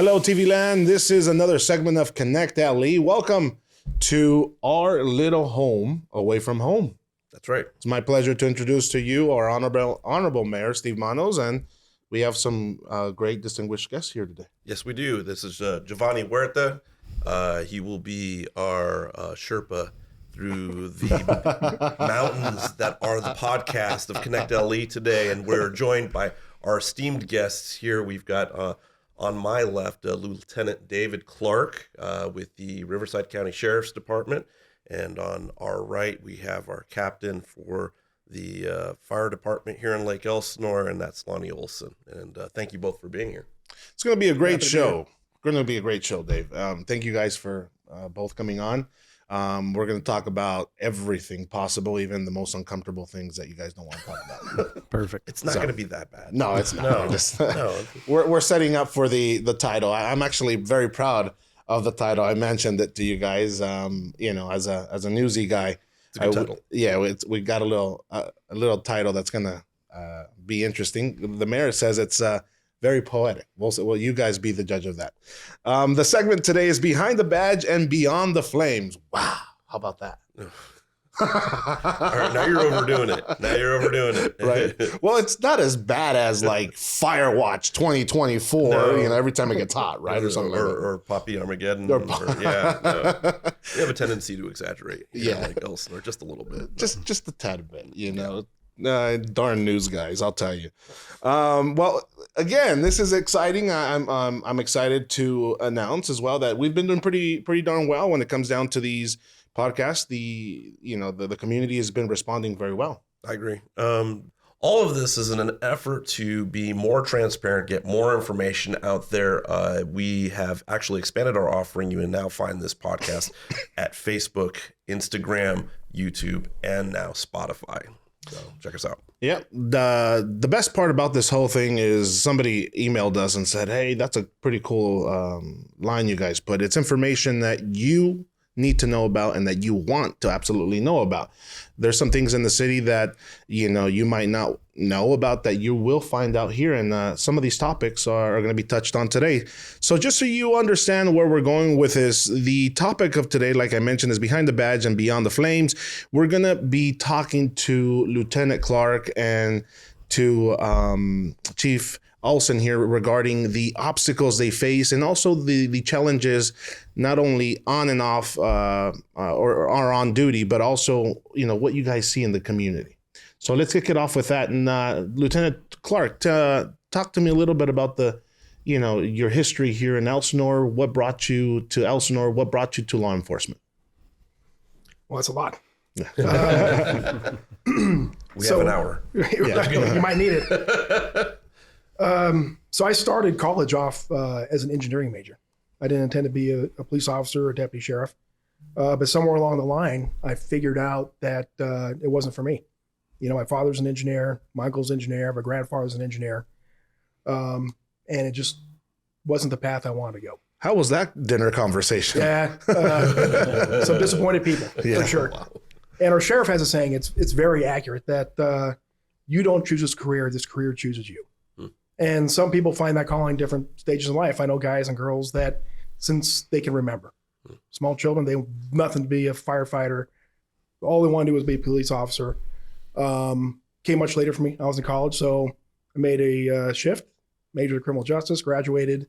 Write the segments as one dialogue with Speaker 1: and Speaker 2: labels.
Speaker 1: Hello, TV Land. This is another segment of Connect LE. Welcome to our little home away from home.
Speaker 2: That's right.
Speaker 1: It's my pleasure to introduce to you our honorable Mayor, Steve Manos, and we have some great distinguished guests here today.
Speaker 2: Yes, we do. This is Giovanni Huerta. He will be our Sherpa through the mountains that are the podcast of Connect LE today, and we're joined by our esteemed guests here. We've got on my left, Lieutenant David Clark with the Riverside County Sheriff's Department. And on our right, we have our captain for the fire department here in Lake Elsinore, and that's Lonnie Olson. And thank you both for being here.
Speaker 1: It's going to be a great show. Going to be a great show, Dave. Thank you guys for both coming on. We're going to talk about everything possible, even the most uncomfortable things that you guys don't want to talk about.
Speaker 3: Perfect.
Speaker 2: It's not going to be that bad.
Speaker 1: No, it's not. We're setting up for the title. I'm actually very proud of the title. I mentioned it to you guys. As a newsy guy,
Speaker 2: it's a good title.
Speaker 1: We got a little title that's going to be interesting. The mayor says it's very poetic. Well, you guys be the judge of that. The segment today is Behind the Badge and Beyond the Flames. Wow. How about that?
Speaker 2: All right, now you're overdoing it.
Speaker 1: Right. Well, it's not as bad as like Firewatch 2024,
Speaker 2: No.
Speaker 1: Every time it gets hot, right? Or something like that.
Speaker 2: Or Poppy Armageddon.
Speaker 1: No.
Speaker 2: We have a tendency to exaggerate. Like Elsinore, just a little bit.
Speaker 1: Just a tad bit, darn news guys, I'll tell you. Well, again, this is exciting. I'm excited to announce as well that we've been doing pretty darn well when it comes down to these podcasts. The community has been responding very well.
Speaker 2: I agree. All of this is in an effort to be more transparent, get more information out there. We have actually expanded our offering. You can now find this podcast at Facebook, Instagram, YouTube, and now Spotify. So check us out.
Speaker 1: Yeah. The best part about this whole thing is somebody emailed us and said, hey, that's a pretty cool line you guys put. It's information that you need to know about and that you want to absolutely know about. There's some things in the city that, you might not know about that you will find out here. And some of these topics are going to be touched on today. So just so you understand where we're going with this, the topic of today, like I mentioned, is Behind the Badge and Beyond the Flames. We're going to be talking to Lieutenant Clark and to Chief Olson here regarding the obstacles they face and also the challenges, not only on and off or are on duty, but also, what you guys see in the community. So let's kick it off with that. And Lieutenant Clark, talk to me a little bit about your history here in Elsinore. What brought you to Elsinore? What brought you to law enforcement?
Speaker 3: Well, that's a lot.
Speaker 2: We have an hour.
Speaker 3: You might need it. So I started college off as an engineering major. I didn't intend to be a police officer or deputy sheriff, but somewhere along the line, I figured out that it wasn't for me. My father's an engineer, my uncle's an engineer, my grandfather's an engineer, and it just wasn't the path I wanted to go.
Speaker 1: How was that dinner conversation?
Speaker 3: Yeah, some disappointed people, for sure. Wow. And our sheriff has a saying, it's very accurate, that you don't choose this career chooses you. And some people find that calling different stages in life. I know guys and girls that since they can remember, small children, they nothing to be a firefighter. All they want to do is be a police officer. Came much later for me. I was in college, so I made a shift, majored in criminal justice, graduated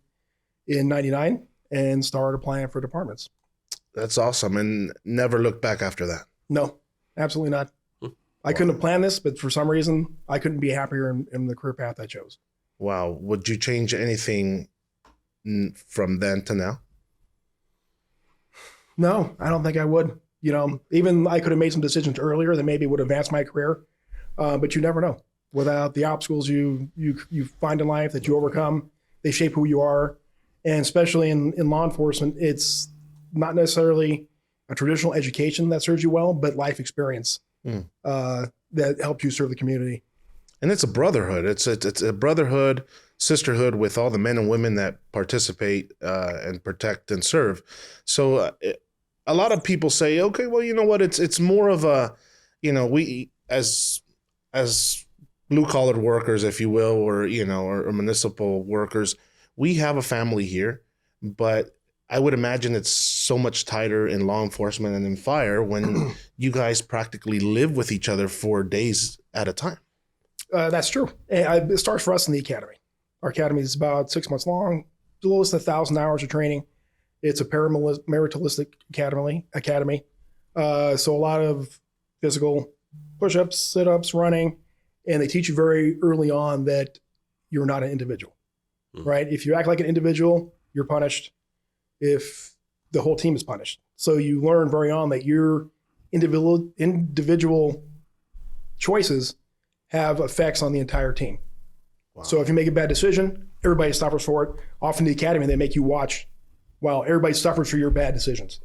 Speaker 3: in 99, and started applying for departments.
Speaker 1: That's awesome. And never looked back after that.
Speaker 3: No, absolutely not. I couldn't have planned this, but for some reason, I couldn't be happier in the career path I chose.
Speaker 1: Wow. Would you change anything from then to now?
Speaker 3: No, I don't think I would. Even I could have made some decisions earlier that maybe would advance my career, but you never know. Without the obstacles you find in life that you overcome, they shape who you are. And especially in law enforcement, it's not necessarily a traditional education that serves you well, but life experience that helps you serve the community.
Speaker 1: And it's a brotherhood. It's a brotherhood, sisterhood with all the men and women that participate and protect and serve. So a lot of people say, okay, well, you know what? It's more of a, we as blue collar workers, if you will, or or municipal workers, we have a family here, but I would imagine it's so much tighter in law enforcement and in fire when you guys practically live with each other for days at a time.
Speaker 3: That's true. And it starts for us in the academy. Our academy is about 6 months long, a little less than 1,000 hours of training. It's a paramilitaristic academy. So a lot of physical push-ups, sit-ups, running, and they teach you very early on that you're not an individual, right? If you act like an individual, you're punished. If the whole team is punished. So you learn very on that your individual choices have effects on the entire team. Wow. So if you make a bad decision, everybody suffers for it. Often in the academy, they make you watch while everybody suffers for your bad decisions.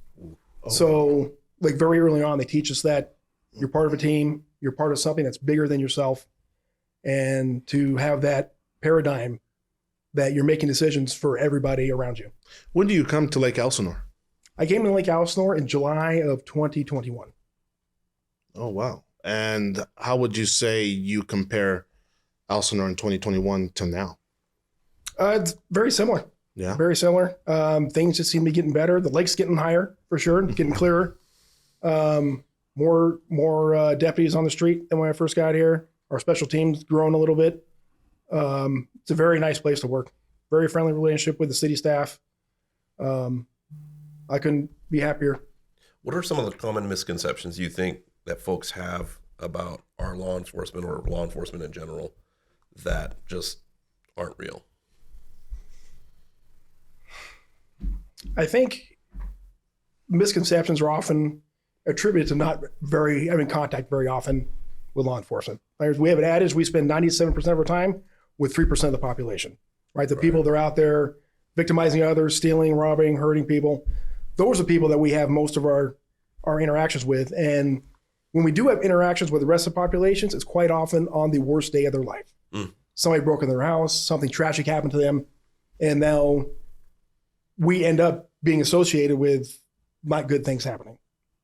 Speaker 3: Oh. So like very early on, they teach us that you're part of a team, you're part of something that's bigger than yourself. And to have that paradigm that you're making decisions for everybody around you.
Speaker 1: When do you come to Lake Elsinore?
Speaker 3: I came to Lake Elsinore in July of 2021.
Speaker 1: Oh, wow. And how would you say you compare Elsinore in 2021 to now?
Speaker 3: It's very similar.
Speaker 1: Yeah.
Speaker 3: Very similar. Things just seem to be getting better. The lake's getting higher for sure, getting clearer. More deputies on the street than when I first got here. Our special team's grown a little bit. It's a very nice place to work. Very friendly relationship with the city staff. I couldn't be happier.
Speaker 2: What are some of the common misconceptions you think that folks have about our law enforcement or law enforcement in general that just aren't real?
Speaker 3: I think misconceptions are often attributed to not having contact very often with law enforcement. We have an adage, we spend 97% of our time with 3% of the population, right? The people that are out there victimizing others, stealing, robbing, hurting people. Those are people that we have most of our interactions with. And when we do have interactions with the rest of the populations, it's quite often on the worst day of their life. Somebody broke in their house, something tragic happened to them, and now we end up being associated with not good things happening,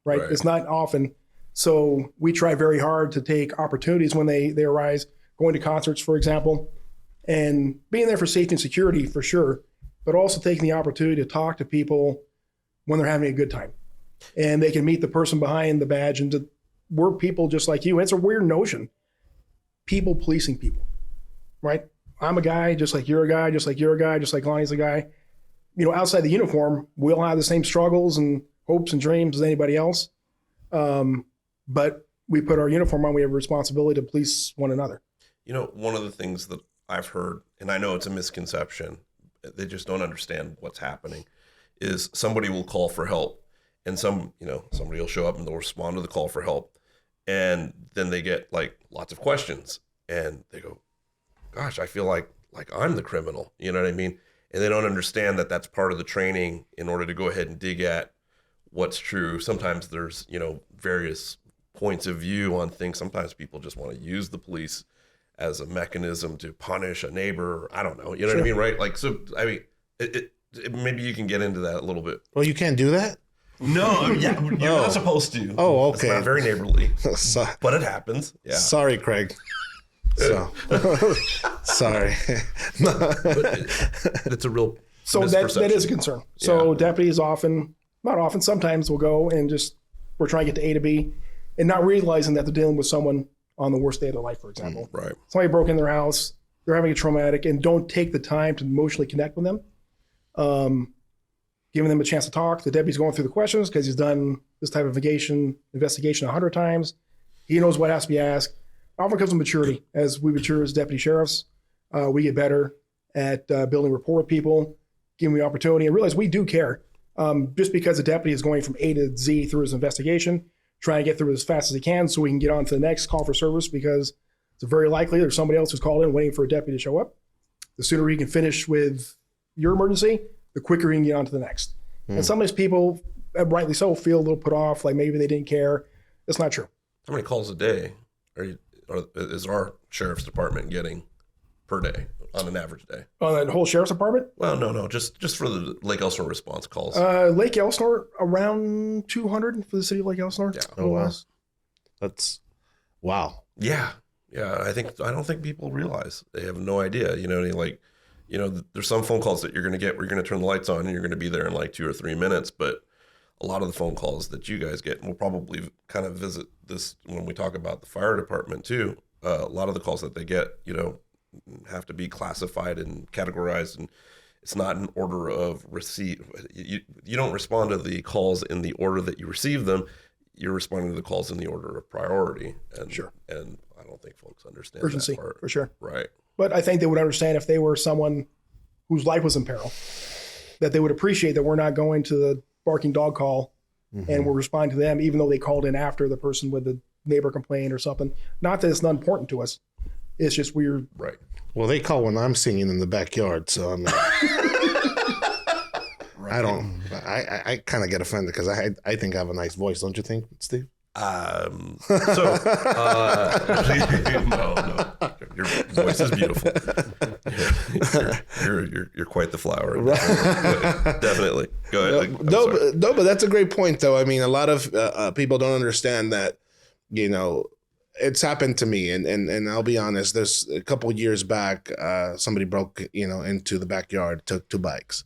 Speaker 3: right? It's not often. So we try very hard to take opportunities when they arise, going to concerts, for example, and being there for safety and security for sure, but also taking the opportunity to talk to people when they're having a good time. And they can meet the person behind the badge, and we're people just like you. And it's a weird notion, people policing people, right? I'm a guy just like you're a guy, just like you're a guy, just like Lonnie's a guy. You know, outside the uniform, we all have the same struggles and hopes and dreams as anybody else. But we put our uniform on, we have a responsibility to police one another.
Speaker 2: You know, one of the things that I've heard, and I know it's a misconception, they just don't understand what's happening, is somebody will call for help, and somebody will show up and they'll respond to the call for help, and then they get like lots of questions, and they go, gosh, I feel like I'm the criminal, you know what I mean? And they don't understand that that's part of the training in order to go ahead and dig at what's true. Sometimes there's, various points of view on things. Sometimes people just want to use the police as a mechanism to punish a neighbor. I don't know. You know what I mean? Right? Like, so, I mean, maybe you can get into that a little bit.
Speaker 1: Well, you can't do that?
Speaker 2: No, you're not supposed to.
Speaker 1: Oh, okay.
Speaker 2: It's not very neighborly, but it happens. Yeah.
Speaker 1: Sorry, Craig. So, sorry.
Speaker 2: But it's a real
Speaker 3: that is a concern. So deputies sometimes will go and we're trying to get to A to B and not realizing that they're dealing with someone on the worst day of their life, for example.
Speaker 2: Right.
Speaker 3: Somebody broke in their house, they're having a traumatic, and don't take the time to emotionally connect with them. Giving them a chance to talk. The deputy's going through the questions because he's done this type of investigation 100 times. He knows what has to be asked. Often comes with maturity. As we mature as deputy sheriffs, we get better at building rapport with people, giving the opportunity, and realize we do care. Just because the deputy is going from A to Z through his investigation, trying to get through it as fast as he can so we can get on to the next call for service, because it's very likely there's somebody else who's called in waiting for a deputy to show up. The sooner he can finish with your emergency, the quicker he can get on to the next. And some of these people, rightly so, feel a little put off, like maybe they didn't care. That's not true.
Speaker 2: How many calls a day is our sheriff's department getting per day on an average day?
Speaker 3: On the whole sheriff's department?
Speaker 2: Well, no, just for the Lake Elsinore response calls.
Speaker 3: Lake Elsinore, around 200 for the city of Lake Elsinore.
Speaker 2: Yeah.
Speaker 1: Oh, wow. That's, wow.
Speaker 2: Yeah. I don't think people realize. They have no idea. there's some phone calls that you're going to get where you're going to turn the lights on and you're going to be there in like 2 or 3 minutes. But a lot of the phone calls that you guys get, and we'll probably kind of visit this when we talk about the fire department too. A lot of the calls that they get, have to be classified and categorized, and it's not in order of receipt. You don't respond to the calls in the order that you receive them. You're responding to the calls in the order of priority. And,
Speaker 3: Sure.
Speaker 2: And I don't think folks understand
Speaker 3: Urgency,
Speaker 2: that part.
Speaker 3: for sure.
Speaker 2: Right.
Speaker 3: But I think they would understand if they were someone whose life was in peril, that they would appreciate that we're not going to the barking dog call and we're responding to them, even though they called in after the person with the neighbor complaint or something. Not that it's not important to us. It's just weird.
Speaker 2: Right.
Speaker 1: Well, they call when I'm singing in the backyard, so I mean, I don't. I kind of get offended because I think I have a nice voice, don't you think, Steve?
Speaker 2: No, your voice is beautiful. You're quite the flower. Definitely. Go ahead.
Speaker 1: No, but that's a great point, though. I mean, a lot of people don't understand that. It's happened to me, and I'll be honest. There's a couple of years back, somebody broke into the backyard, took 2 bikes.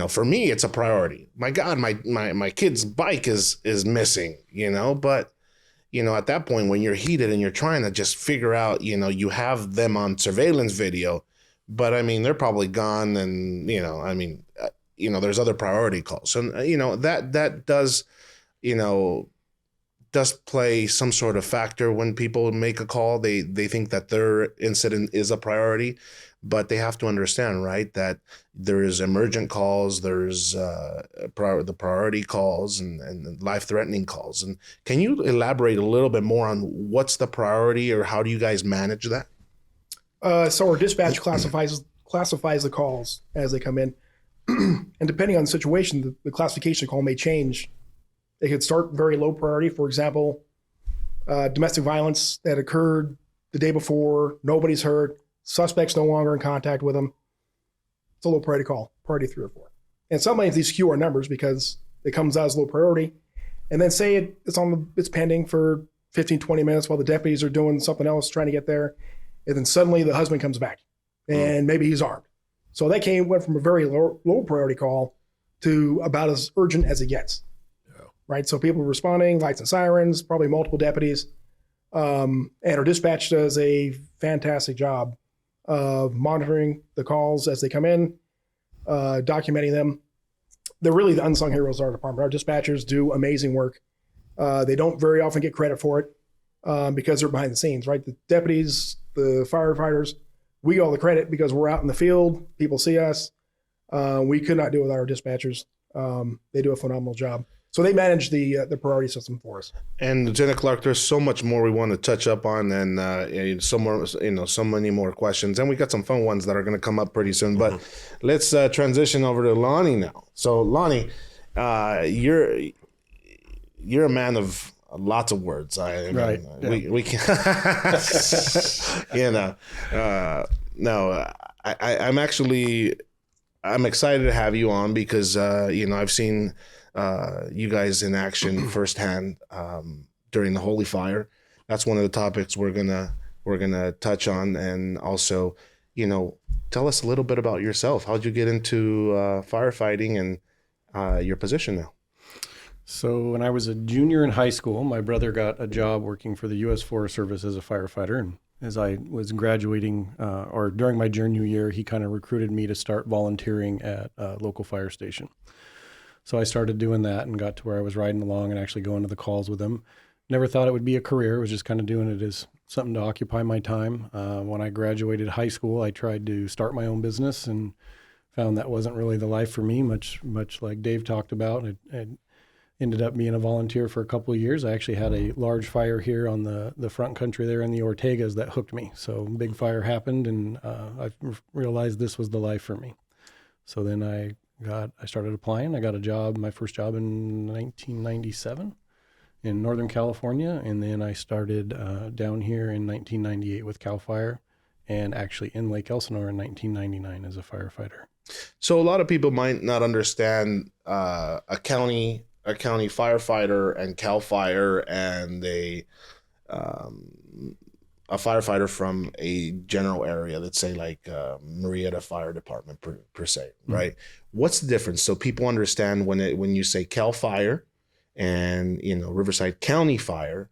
Speaker 1: For me, it's a priority. My God, my kid's bike is missing, but, at that point when you're heated and you're trying to just figure out, you have them on surveillance video, but I mean, they're probably gone. And, there's other priority calls. And, that does play some sort of factor when people make a call. They think that their incident is a priority. But they have to understand, right, that there is emergent calls, there's the priority calls and life-threatening calls. And can you elaborate a little bit more on what's the priority, or how do you guys manage that?
Speaker 3: So our dispatch classifies the calls as they come in. And depending on the situation, the classification call may change. They could start very low priority. For example, domestic violence that occurred the day before, nobody's hurt. Suspect's no longer in contact with them. It's a low priority call, priority 3 or 4. And sometimes these skew our numbers because it comes out as low priority. And then say it's pending for 15, 20 minutes while the deputies are doing something else, trying to get there. And then suddenly the husband comes back and maybe he's armed. So that went from a very low priority call to about as urgent as it gets. Yeah. Right. So people responding, lights and sirens, probably multiple deputies. And our dispatch does a fantastic job of monitoring the calls as they come in, documenting them. They're really the unsung heroes of our department. Our dispatchers do amazing work. They don't very often get credit for it because they're behind the scenes, right? The deputies, the firefighters, we get all the credit because we're out in the field. People see us. We could not do it without our dispatchers. They do a phenomenal job. So they manage the priority system for us. And
Speaker 1: Lieutenant Clark, there's so much more we want to touch up on, and so many more questions, and we got some fun ones that are going to come up pretty soon. But let's transition over to Lonnie now. So Lonnie, you're a man of lots of words.
Speaker 4: Right.
Speaker 1: We can, I'm excited to have you on because I've seen you guys in action firsthand during the Holy Fire. That's one of the topics we're gonna touch on, and also, tell us a little bit about yourself. How'd you get into firefighting and your position now?
Speaker 4: So when I was a junior in high school, my brother got a job working for the U.S. Forest Service as a firefighter, and as I was graduating, or during my junior year, he kind of recruited me to start volunteering at a local fire station. So I started doing that and got to where I was riding along and actually going to the calls with him. Never thought it would be a career. I was just kind of doing it as something to occupy my time. When I graduated high school, I tried to start my own business and found that wasn't really the life for me, much like Dave talked about. I ended up being a volunteer for a couple of years. I actually had a large fire here on the front country there in the Ortegas that hooked me. So big fire happened, and I realized this was the life for me. So then I started applying. I got a job, my first job in 1997 in Northern California. And then I started down here in 1998 with CAL FIRE, and actually in Lake Elsinore in 1999 as a firefighter.
Speaker 1: So a lot of people might not understand a county firefighter and CAL FIRE and a a firefighter from a general area, let's say like Marietta Fire Department per se, right? What's the difference so people understand when you say Cal Fire and Riverside County Fire?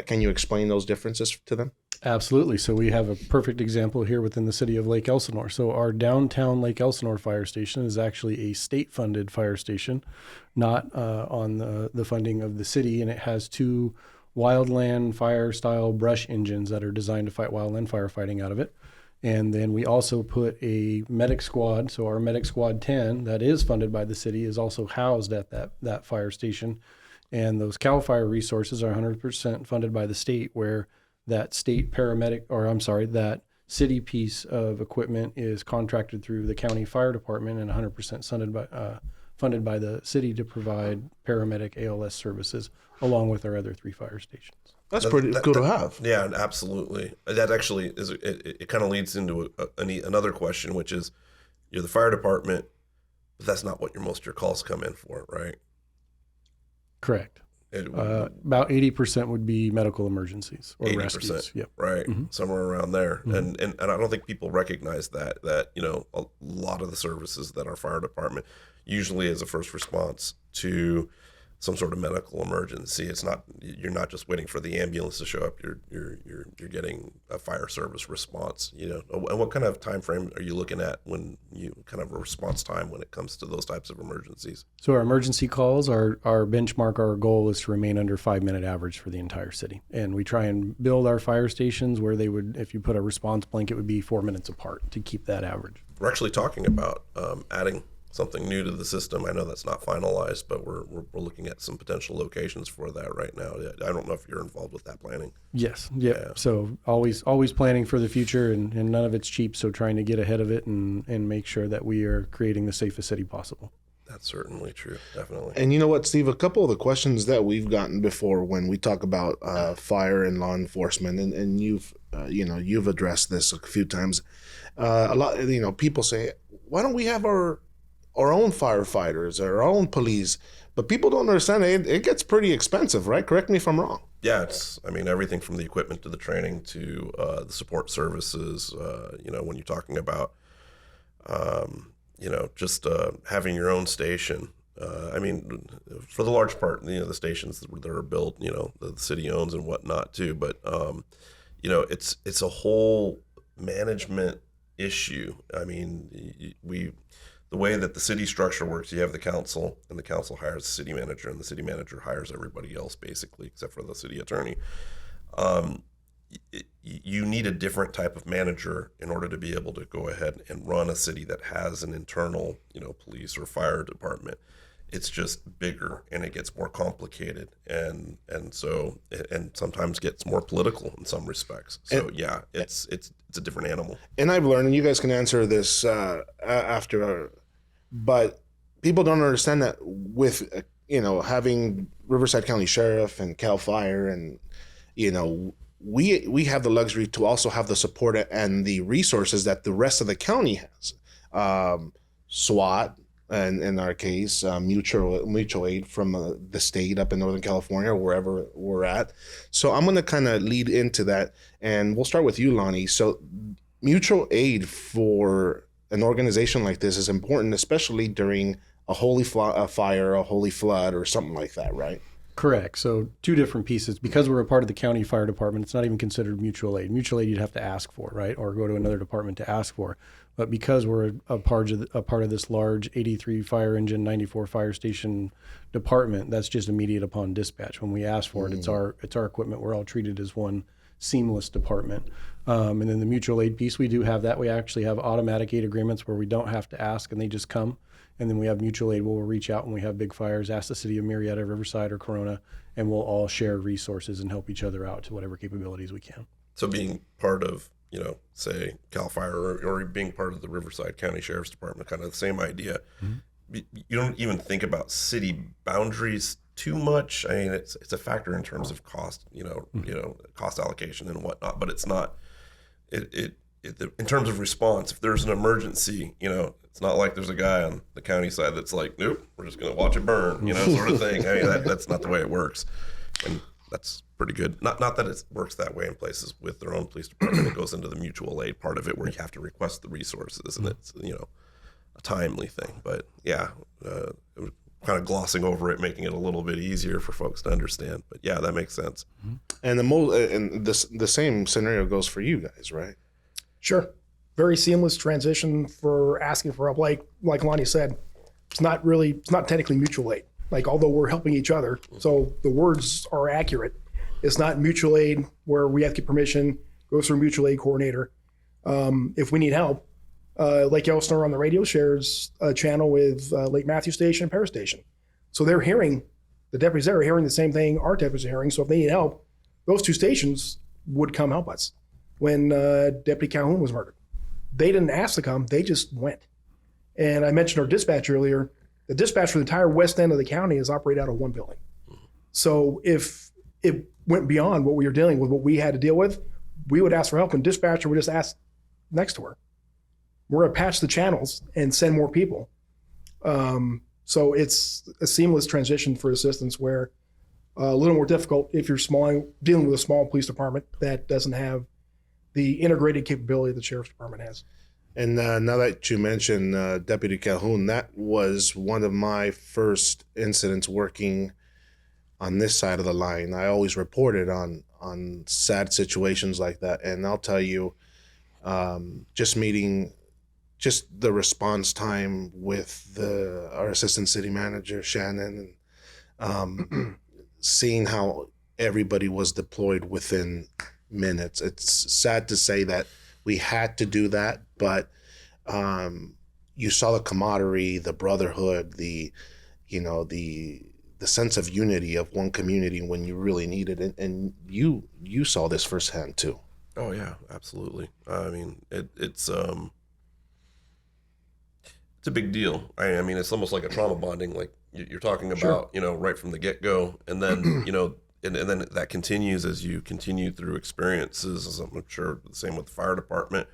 Speaker 1: Can you explain those differences to them?
Speaker 4: Absolutely. So we have a perfect example here within the city of Lake Elsinore. So our downtown Lake Elsinore fire station is actually a state-funded fire station, not on the funding of the city, and it has 2 wildland fire-style brush engines that are designed to fight wildland firefighting out of it. And then we also put a medic squad. So our medic squad 10 that is funded by the city is also housed at that fire station. And those CAL FIRE resources are 100% funded by the state, where that state paramedic, that city piece of equipment is contracted through the county fire department and 100% funded by the city to provide paramedic ALS services along with our other 3 fire stations.
Speaker 1: That's pretty cool to have.
Speaker 2: Yeah, absolutely. That actually is. It kind of leads into another question, which is, you're the fire department, but that's not what most of your calls come in for, right?
Speaker 4: Correct. About 80% would be medical emergencies or
Speaker 2: 80%,
Speaker 4: rescues. Yep.
Speaker 2: Right, somewhere around there. And I don't think people recognize that a lot of the services that our fire department usually is a first response to some sort of medical emergency. It's not, you're not just waiting for the ambulance to show up. You're getting a fire service response. And what kind of time frame are you looking at when you kind of a response time when it comes to those types of emergencies?
Speaker 4: So our emergency calls, our benchmark, our goal is to remain under 5-minute average for the entire city. And we try and build our fire stations where they would, if you put a response blanket, would be 4 minutes apart to keep that average.
Speaker 2: We're actually talking about adding something new to the system. I know that's not finalized, but we're looking at some potential locations for that right now. I don't know if you're involved with that planning.
Speaker 4: Yes. Yep. Yeah. So always planning for the future, and none of it's cheap. So trying to get ahead of it and make sure that we are creating the safest city possible.
Speaker 2: That's certainly true. Definitely.
Speaker 1: And you know what, Steve, a couple of the questions that we've gotten before when we talk about fire and law enforcement, and you've addressed this a few times. A lot, people say, why don't we have our own firefighters, our own police? But people don't understand it gets pretty expensive, right? Correct me if I'm wrong.
Speaker 2: Yeah, everything from the equipment to the training to the support services. When you're talking about, just having your own station. For the large part, the stations that are built, the city owns and whatnot too. But it's a whole management issue. The way that the city structure works, you have the council, and the council hires the city manager, and the city manager hires everybody else, basically, except for the city attorney. You need a different type of manager in order to be able to go ahead and run a city that has an internal, police or fire department. It's just bigger, and it gets more complicated, and sometimes gets more political in some respects. So it's a different animal. And
Speaker 1: I've learned, and you guys can answer this after, but people don't understand that with having Riverside County Sheriff and Cal Fire, and we have the luxury to also have the support and the resources that the rest of the county has. SWAT. And in our case, mutual aid from the state up in Northern California, or wherever we're at. So I'm going to kind of lead into that, and we'll start with you, Lonnie. So mutual aid for an organization like this is important, especially during a holy fire, a holy flood, or something like that, right? Correct.
Speaker 4: So 2 different pieces. Because we're a part of the county fire department, it's not even considered mutual aid. Mutual aid you'd have to ask for, right? Or go to another department to ask for. But because we're a part of this large 83 fire engine, 94 fire station department, that's just immediate upon dispatch. When we ask for it, it's our equipment. We're all treated as one seamless department. And then the mutual aid piece, we do have that. We actually have automatic aid agreements where we don't have to ask and they just come. And then we have mutual aid where we'll reach out when we have big fires, ask the city of Marietta, Riverside, or Corona, and we'll all share resources and help each other out to whatever capabilities we can.
Speaker 2: So being part of, say Cal Fire or being part of the Riverside County Sheriff's Department, kind of the same idea. Mm-hmm. You don't even think about city boundaries too much. It's a factor in terms of cost, cost allocation and whatnot, but it's not, in terms of response, if there's an emergency, it's not like there's a guy on the county side that's like, nope, we're just going to watch it burn, sort of thing. That's not the way it works. And that's pretty good. Not that it works that way in places with their own police department. It goes into the mutual aid part of it where you have to request the resources, and it's, you know, a timely thing. But yeah, kind of glossing over it, making it a little bit easier for folks to understand. But yeah, that makes sense.
Speaker 1: And the same scenario goes for you guys, right?
Speaker 3: Sure. Very seamless transition for asking for help. Like Lonnie said, it's not technically mutual aid. Like, although we're helping each other, so the words are accurate, it's not mutual aid where we have to get permission, go through a mutual aid coordinator. If we need help, Lake Elsinore on the radio shares a channel with Lake Matthew Station and Paris Station. So the deputies there are hearing the same thing our deputies are hearing. So if they need help, those two stations would come help us. When Deputy Calhoun was murdered, they didn't ask to come, they just went. And I mentioned our dispatch earlier. The dispatch for the entire west end of the county is operated out of one building. So if it went beyond what we were dealing with, what we had to deal with, we would ask for help, and dispatcher would just ask next to her. We're going to patch the channels and send more people. So it's a seamless transition for assistance, where a little more difficult if you're dealing with a small police department that doesn't have the integrated capability the sheriff's department has.
Speaker 1: And now that you mentioned Deputy Calhoun, that was one of my first incidents working on this side of the line. I always reported on sad situations like that. And I'll tell you, just the response time with our assistant city manager, Shannon, and seeing how everybody was deployed within minutes. It's sad to say that we had to do that, but you saw the camaraderie, the brotherhood, the sense of unity of one community when you really needed it, and you saw this firsthand too.
Speaker 2: Oh yeah, absolutely. I mean, it's a big deal. I mean, it's almost like a trauma bonding, like you're talking about,
Speaker 3: Sure.
Speaker 2: right from the get-go, and then and then that continues as you continue through experiences. As I'm sure the same with the fire department,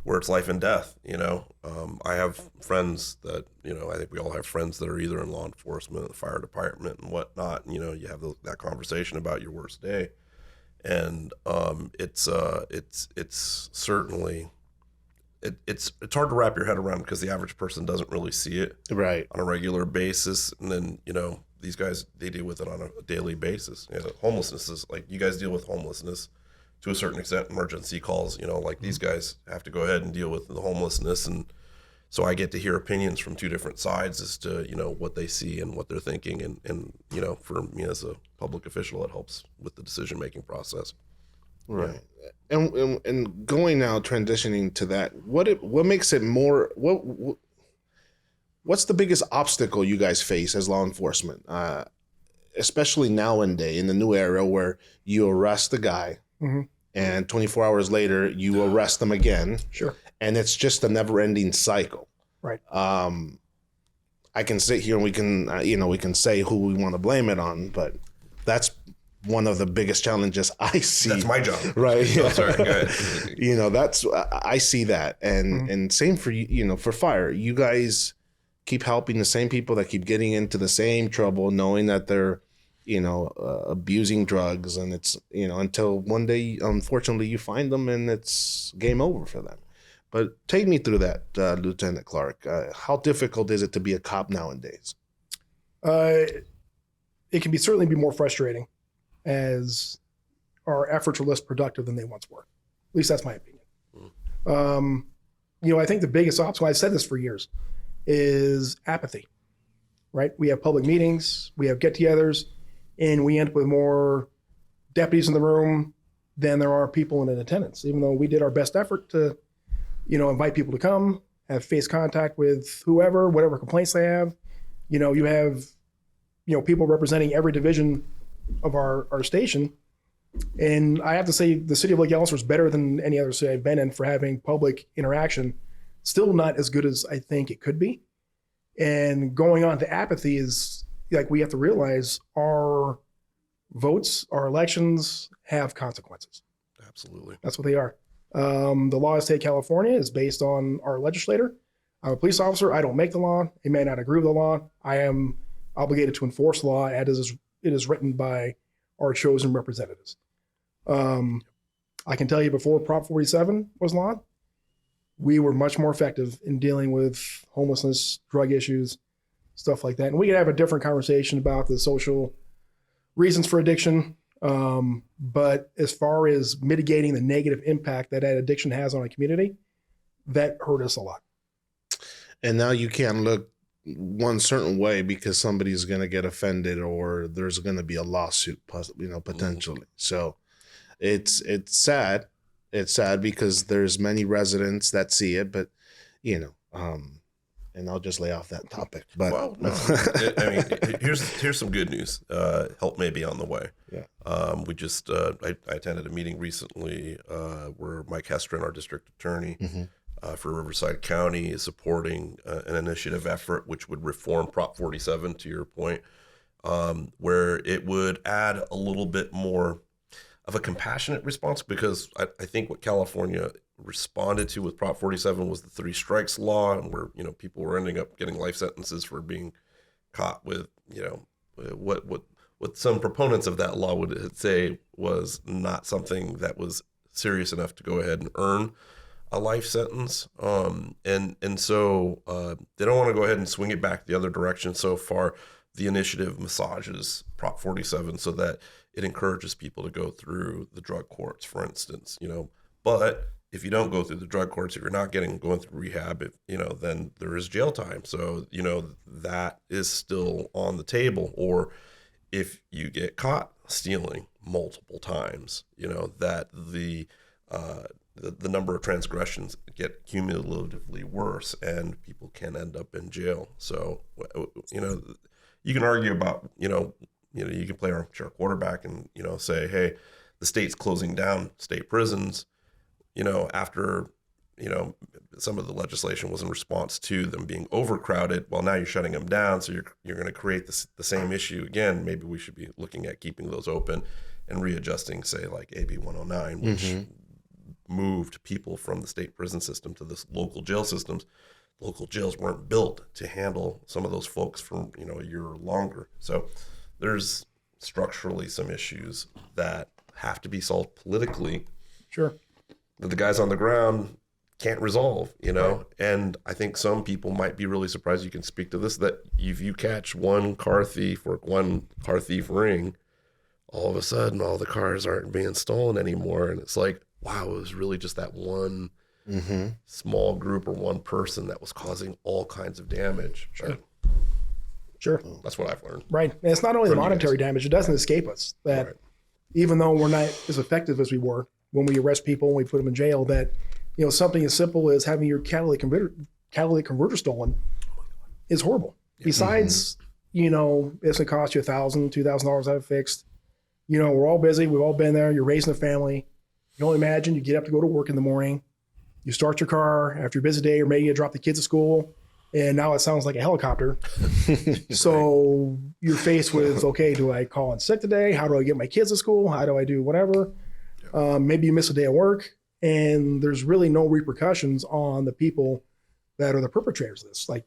Speaker 2: where it's life and death. I have friends that, I think we all have friends that are either in law enforcement, the fire department, and whatnot. And, you have that conversation about your worst day, and it's certainly it's hard to wrap your head around because the average person doesn't really see it
Speaker 1: Right.
Speaker 2: on a regular basis, and then these guys, they deal with it on a daily basis. Homelessness is like, you guys deal with homelessness to a certain extent, emergency calls, like these guys have to go ahead and deal with the homelessness. And so I get to hear opinions from two different sides as to, what they see and what they're thinking. And for me as a public official, it helps with the decision-making process.
Speaker 1: Right. And going now, transitioning to that, what makes it more, what's the biggest obstacle you guys face as law enforcement, especially nowadays in the new era where you arrest the guy and 24 hours later you arrest them again?
Speaker 3: Sure.
Speaker 1: And it's just a never-ending cycle.
Speaker 3: Right.
Speaker 1: I can sit here and we can say who we want to blame it on, but that's one of the biggest challenges I see.
Speaker 2: That's my job.
Speaker 1: Right.
Speaker 2: Oh, sorry, go ahead.
Speaker 1: I see that. And same for for fire. You guys keep helping the same people that keep getting into the same trouble, knowing that they're, abusing drugs, and it's, until one day, unfortunately, you find them and it's game over for them. But take me through that, Lieutenant Clark. How difficult is it to be a cop nowadays?
Speaker 3: It can certainly be more frustrating, as our efforts are less productive than they once were. At least that's my opinion. I think the biggest obstacle, I've said this for years, is apathy, right? We have public meetings, we have get-togethers, and we end up with more deputies in the room than there are people in attendance, even though we did our best effort to, invite people to come, have face contact with whoever, whatever complaints they have. You have, people representing every division of our station. And I have to say, the city of Lake Elsinore is better than any other city I've been in for having public interaction. Still not as good as I think it could be. And going on to apathy is, like, we have to realize our votes, our elections have consequences.
Speaker 2: Absolutely.
Speaker 3: That's what they are. The law of the state of California is based on our legislator. I'm a police officer. I don't make the law. I may not agree with the law. I am obligated to enforce the law as it is written by our chosen representatives. I can tell you before Prop 47 was launched, we were much more effective in dealing with homelessness, drug issues, stuff like that. And we could have a different conversation about the social reasons for addiction. But as far as mitigating the negative impact that addiction has on a community, that hurt us a lot.
Speaker 1: And now you can't look one certain way because somebody's going to get offended or there's going to be a lawsuit, potentially. So it's sad. It's sad because there's many residents that see it, but and I'll just lay off that topic. But
Speaker 2: well, no. I mean, here's some good news. Help may be on the way.
Speaker 1: Yeah.
Speaker 2: We just I attended a meeting recently where Mike Hestron, our district attorney for Riverside County, is supporting an initiative effort which would reform Prop 47, to your point, where it would add a little bit more of a compassionate response, because I think what California responded to with Prop 47 was the 3 strikes law, and where people were ending up getting life sentences for being caught with what some proponents of that law would say was not something that was serious enough to go ahead and earn a life sentence. And so they don't want to go ahead and swing it back the other direction. So far, the initiative massages Prop 47 so that it encourages people to go through the drug courts, for instance, but if you don't go through the drug courts, if you're not going through rehab, then there is jail time. So, that is still on the table. Or if you get caught stealing multiple times, that the number of transgressions get cumulatively worse and people can end up in jail. So, you can argue about, you can play armchair quarterback and, say, hey, the state's closing down state prisons, after, some of the legislation was in response to them being overcrowded. Well, now you're shutting them down. So you're going to create the same issue again. Maybe we should be looking at keeping those open and readjusting, say, like AB 109, which moved people from the state prison system to the local jail systems. Local jails weren't built to handle some of those folks for, a year or longer. So there's structurally some issues that have to be solved politically.
Speaker 3: Sure.
Speaker 2: That the guys on the ground can't resolve, Right. And I think some people might be really surprised, you can speak to this, that if you catch one car thief or one car thief ring, all of a sudden all the cars aren't being stolen anymore. And it's like, wow, it was really just that one small group or one person that was causing all kinds of damage.
Speaker 3: Sure. Sure.
Speaker 2: That's what I've learned.
Speaker 3: Right. And it's not only the
Speaker 2: From you
Speaker 3: monetary
Speaker 2: guys.
Speaker 3: damage, it doesn't escape us that
Speaker 2: Right.
Speaker 3: even though we're not as effective as we were when we arrest people and we put them in jail, that, something as simple as having your catalytic converter stolen is horrible. Besides, it's going to cost you $1,000, $2,000 to have it fixed. We're all busy. We've all been there. You're raising a family. You can only imagine you get up to go to work in the morning. You start your car after a busy day, or maybe you drop the kids at school, and now it sounds like a helicopter. So you're faced with, okay, do I call in sick today? How do I get my kids to school? How do I do whatever? Maybe you miss a day of work, and there's really no repercussions on the people that are the perpetrators of this. Like,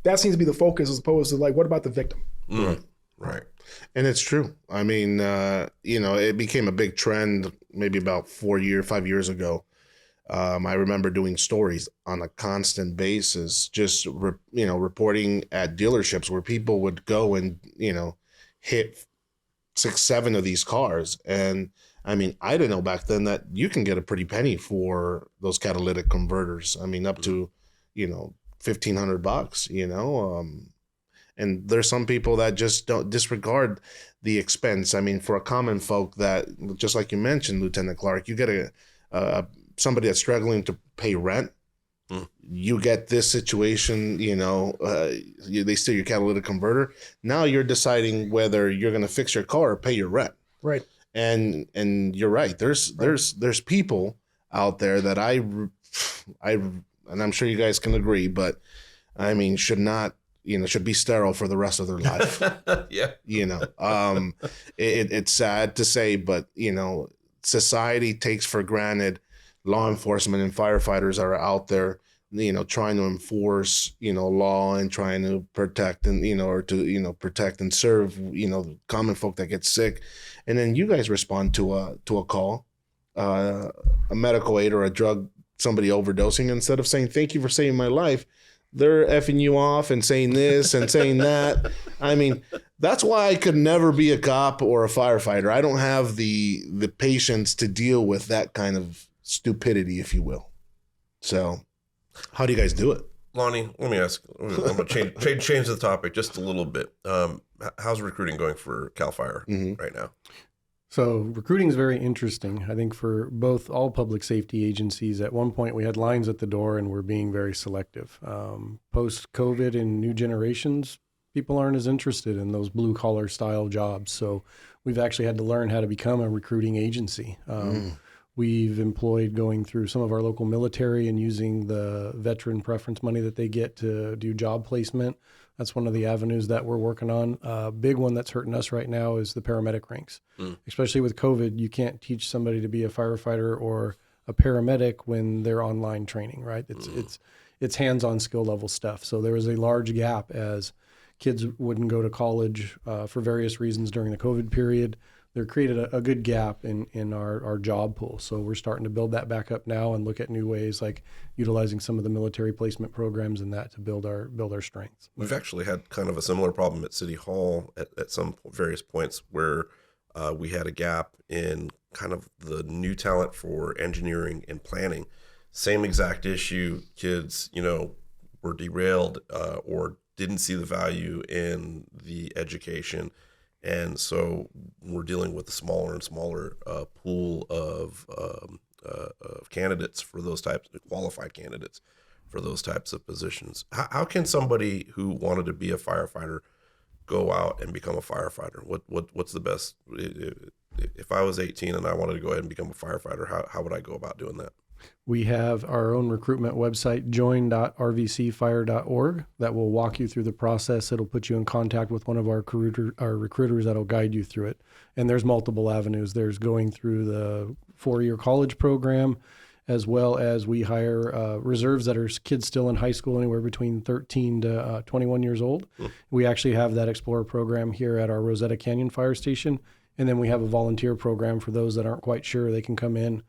Speaker 3: that seems to be the focus, as opposed to like, what about the victim?
Speaker 2: Right.
Speaker 1: And it's true. I mean, it became a big trend maybe about 5 years ago. I remember doing stories on a constant basis, just, reporting at dealerships where people would go and, hit 6, 7 of these cars. And I mean, I didn't know back then that you can get a pretty penny for those catalytic converters. I mean, up to, $1,500, and there's some people that just don't disregard the expense. I mean, for a common folk that, just like you mentioned, Lieutenant Clark, you get somebody that's struggling to pay rent. You get this situation, they steal your catalytic converter. Now you're deciding whether you're going to fix your car or pay your rent.
Speaker 3: Right.
Speaker 1: And you're right. There's people out there that I and I'm sure you guys can agree, but I mean, should be sterile for the rest of their life.
Speaker 2: Yeah.
Speaker 1: It's sad to say, but society takes for granted law enforcement and firefighters are out there trying to enforce, law and trying to protect and, or to, protect and serve, the common folk that get sick. And then you guys respond to a call, a medical aid or a drug, somebody overdosing. Instead of saying, thank you for saving my life, they're effing you off and saying this and saying that. I mean, that's why I could never be a cop or a firefighter. I don't have the patience to deal with that kind of stupidity, if you will. So how do you guys do it?
Speaker 2: Lonnie, let me ask. I'm going to change the topic just a little bit. How's recruiting going for CAL FIRE right now?
Speaker 4: So recruiting is very interesting. I think for both all public safety agencies, at one point we had lines at the door and we're being very selective. Post-COVID and new generations, people aren't as interested in those blue-collar style jobs. So we've actually had to learn how to become a recruiting agency. We've employed going through some of our local military and using the veteran preference money that they get to do job placement. That's one of the avenues that we're working on. A big one that's hurting us right now is the paramedic ranks. Especially with COVID, you can't teach somebody to be a firefighter or a paramedic when they're online training, right? It's hands-on skill level stuff. So there was a large gap as kids wouldn't go to college for various reasons during the COVID period. There created a good gap in our job pool. So we're starting to build that back up now and look at new ways like utilizing some of the military placement programs and that to build our strengths.
Speaker 2: We've actually had kind of a similar problem at City Hall at some various points where we had a gap in kind of the new talent for engineering and planning. Same exact issue. Kids, were derailed or didn't see the value in the education. And so we're dealing with a smaller and smaller pool of candidates for those types of qualified candidates for those types of positions. How can somebody who wanted to be a firefighter go out and become a firefighter? What's the best? If I was 18 and I wanted to go ahead and become a firefighter, how would I go about doing that?
Speaker 4: We have our own recruitment website, join.rvcfire.org, that will walk you through the process. It'll put you in contact with one of our recruiters that'll guide you through it. And there's multiple avenues. There's going through the 4-year college program, as well as we hire reserves that are kids still in high school, anywhere between 13 to 21 years old. We actually have that Explorer program here at our Rosetta Canyon Fire Station. And then we have a volunteer program for those that aren't quite sure. They can come in.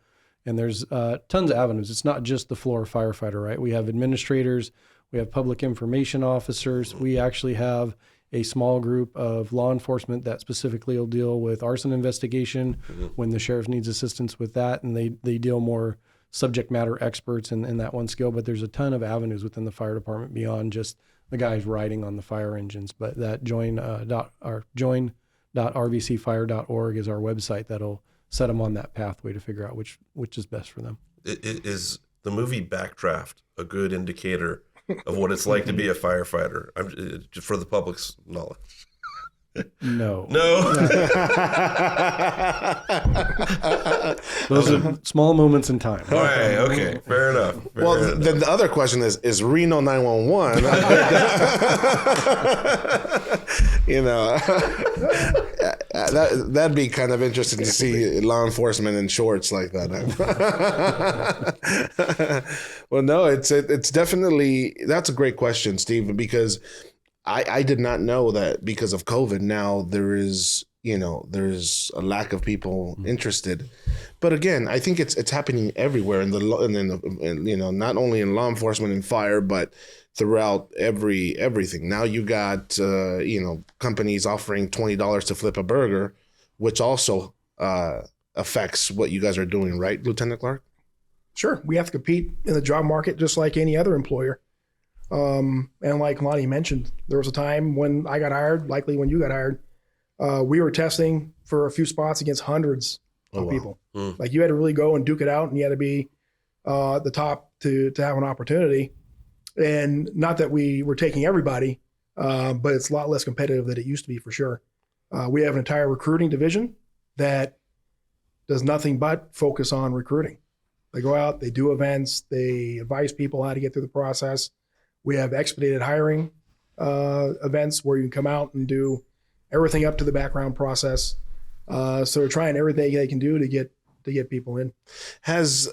Speaker 4: And there's tons of avenues. It's not just the floor firefighter, right? We have administrators, we have public information officers. We actually have a small group of law enforcement that specifically will deal with arson investigation when the sheriff needs assistance with that. And they deal more subject matter experts in that one skill. But there's a ton of avenues within the fire department beyond just the guys riding on the fire engines. But that join.rvcfire.org is our website that'll set them on that pathway to figure out which is best for them.
Speaker 2: Is the movie Backdraft a good indicator of what it's like to be a firefighter? Just for the public's knowledge.
Speaker 4: No.
Speaker 2: Those
Speaker 4: are small moments in time.
Speaker 2: All right. Okay. Fair enough.
Speaker 1: Then the other question is Reno 911? That'd be kind of interesting to see law enforcement in shorts like that. Well, no, it's definitely, that's a great question, Steve, because I did not know that because of COVID now there's a lack of people interested. But again, I think it's happening everywhere in not only in law enforcement and fire, but throughout everything. Now you got companies offering $20 to flip a burger, which also affects what you guys are doing, right, Lieutenant Clark?
Speaker 3: Sure, we have to compete in the job market just like any other employer. And like Lonnie mentioned, there was a time when I got hired, likely when you got hired, we were testing for a few spots against hundreds of people. Like you had to really go and duke it out, and you had to be the top to have an opportunity. And not that we were taking everybody, but it's a lot less competitive than it used to be for sure. We have an entire recruiting division that does nothing but focus on recruiting. They go out, they do events, they advise people how to get through the process. We have expedited hiring events where you can come out and do everything up to the background process. So we're trying everything they can do to get people in.
Speaker 1: Has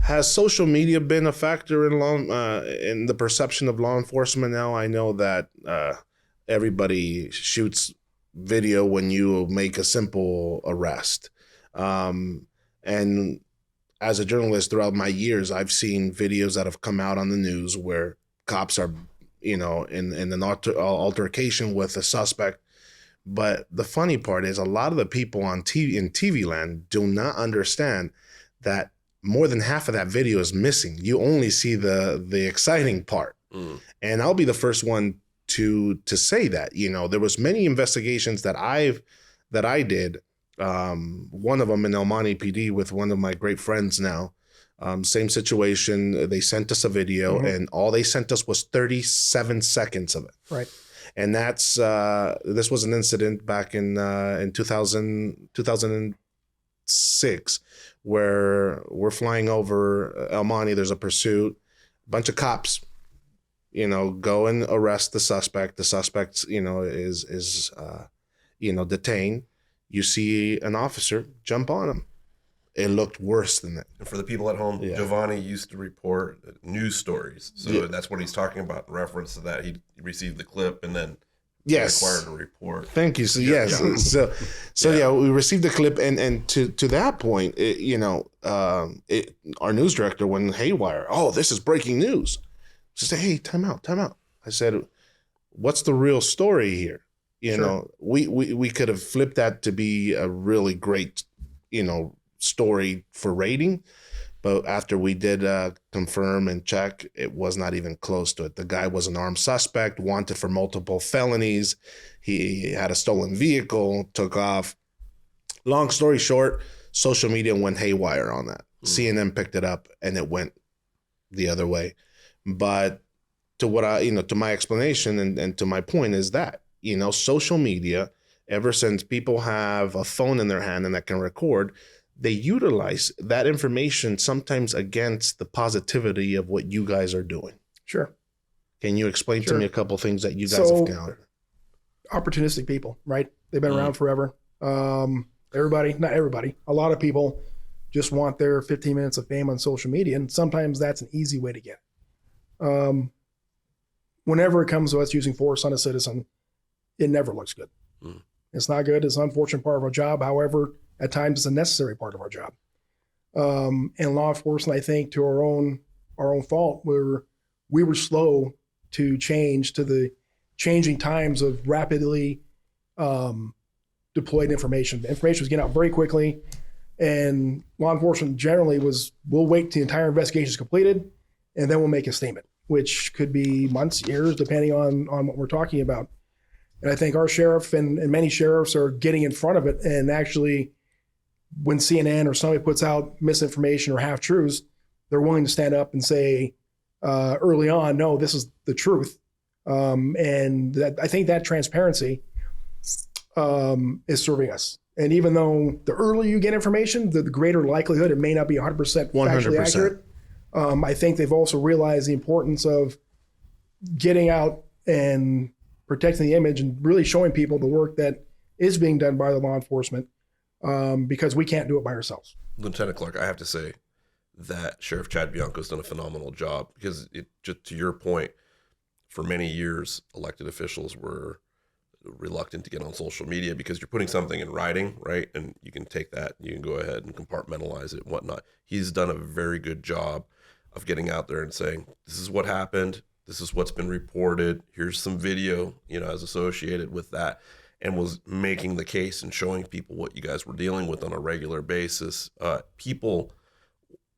Speaker 1: Has social media been a factor in the perception of law enforcement now? I know that everybody shoots video when you make a simple arrest. And as a journalist throughout my years, I've seen videos that have come out on the news where cops are, in an altercation with a suspect. But the funny part is a lot of the people on TV land do not understand that more than half of that video is missing. You only see the exciting part. And I'll be the first one to say that. There was many investigations that I did. One of them in El Monte PD with one of my great friends now. Same situation. They sent us a video, and all they sent us was 37 seconds of it.
Speaker 3: Right.
Speaker 1: And that's this was an incident back in 2006 where we're flying over El Monte. There's a pursuit. A bunch of cops, go and arrest the suspect. The suspect, is detained. You see an officer jump on him. It looked worse than that.
Speaker 2: And for the people at home, Giovanni used to report news stories. So that's what he's talking about in reference to that. He received the clip and then required a report.
Speaker 1: Thank you. So we received the clip, and to that point, our news director went haywire. Oh, this is breaking news. She said, "Hey, time out." I said, "What's the real story here?" We could have flipped that to be a really great, story for rating, but after we did confirm and check, it was not even close to it. The guy was an armed suspect, wanted for multiple felonies. He had a stolen vehicle, took off. Long story short, social media went haywire on that. CNN picked it up and it went the other way. But to what to my explanation and to my point is that, social media, ever since people have a phone in their hand and that can record, they utilize that information sometimes against the positivity of what you guys are doing.
Speaker 3: Sure.
Speaker 1: Can you explain to me a couple things that you guys have encountered?
Speaker 3: Opportunistic people, right? They've been around forever. Everybody, not everybody, a lot of people just want their 15 minutes of fame on social media, and sometimes that's an easy way to get it. Whenever it comes to us using force on a citizen, it never looks good. It's not good. It's an unfortunate part of our job. However, at times it's a necessary part of our job. And law enforcement, I think, to our own fault, we were slow to change to the changing times of rapidly deployed information. The information was getting out very quickly, and law enforcement generally we'll wait till the entire investigation is completed, and then we'll make a statement, which could be months, years, depending on what we're talking about. And I think our sheriff and many sheriffs are getting in front of it, and actually, when CNN or somebody puts out misinformation or half-truths, they're willing to stand up and say early on, no, this is the truth. And I think that transparency is serving us. And even though the earlier you get information, the greater likelihood it may not be 100% factually accurate. I think they've also realized the importance of getting out and protecting the image and really showing people the work that is being done by the law enforcement, because we can't do it by ourselves.
Speaker 2: Lieutenant Clark, I have to say that Sheriff Chad Bianco's done a phenomenal job, because just to your point, for many years, elected officials were reluctant to get on social media because you're putting something in writing, right? And you can take that, you can go ahead and compartmentalize it and whatnot. He's done a very good job of getting out there and saying, this is what happened. This is what's been reported. Here's some video, as associated with that, and was making the case and showing people what you guys were dealing with on a regular basis. People,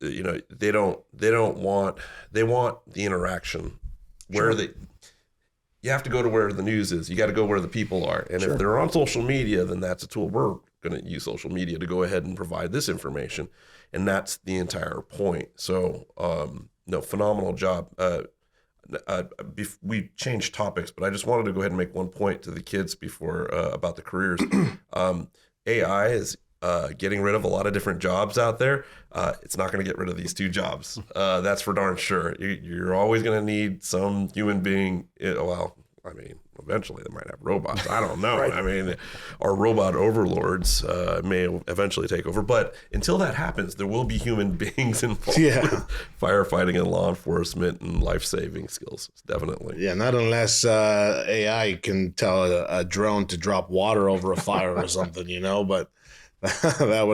Speaker 2: they want the interaction where you have to go to where the news is. You got to go where the people are. And if they're on social media, then that's a tool. We're going to use social media to go ahead and provide this information. And that's the entire point. So, phenomenal job. We changed topics, but I just wanted to go ahead and make one point to the kids before about the careers. AI is getting rid of a lot of different jobs out there. It's not going to get rid of these two jobs. That's for darn sure. You're always going to need some human being. I mean, eventually they might have robots. I don't know. I mean, our robot overlords may eventually take over. But until that happens, there will be human beings involved with firefighting and law enforcement and life-saving skills. Definitely.
Speaker 1: Yeah, not unless AI can tell a drone to drop water over a fire or something, but that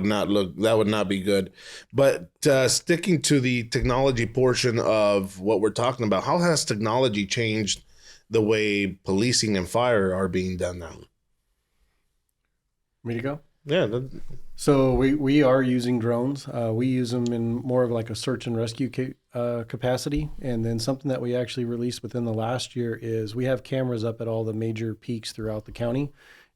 Speaker 1: would not be good. But sticking to the technology portion of what we're talking about, how has technology changed the way policing and fire are being done now?
Speaker 4: Me to go?
Speaker 1: Yeah.
Speaker 4: So we are using drones. We use them in more of like a search and rescue capacity. And then something that we actually released within the last year is we have cameras up at all the major peaks throughout the county.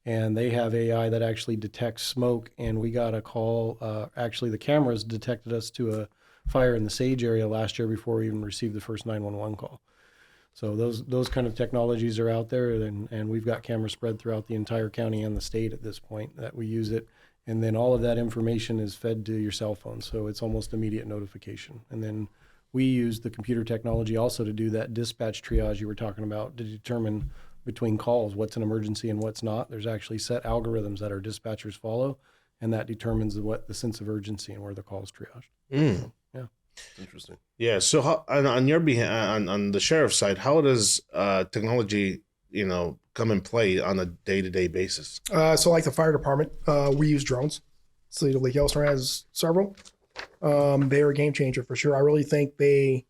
Speaker 4: And they have AI that actually detects smoke. And we got a call. Actually, the cameras detected us to a fire in the Sage area last year before we even received the first 911 call. So those kind of technologies are out there, and we've got cameras spread throughout the entire county and the state at this point that we use it. And then all of that information is fed to your cell phone, so it's almost immediate notification. And then we use the computer technology also to do that dispatch triage you were talking about to determine between calls what's an emergency and what's not. There's actually set algorithms that our dispatchers follow, and that determines what the sense of urgency and where the call is triaged.
Speaker 1: Mm.
Speaker 4: Yeah.
Speaker 2: Interesting.
Speaker 1: Yeah. So how, on your behalf, on the sheriff's side, how does technology, come in play on a day-to-day basis?
Speaker 3: So like the fire department, we use drones. City of Lake Yellowstone has several. They are a game changer for sure. I really think they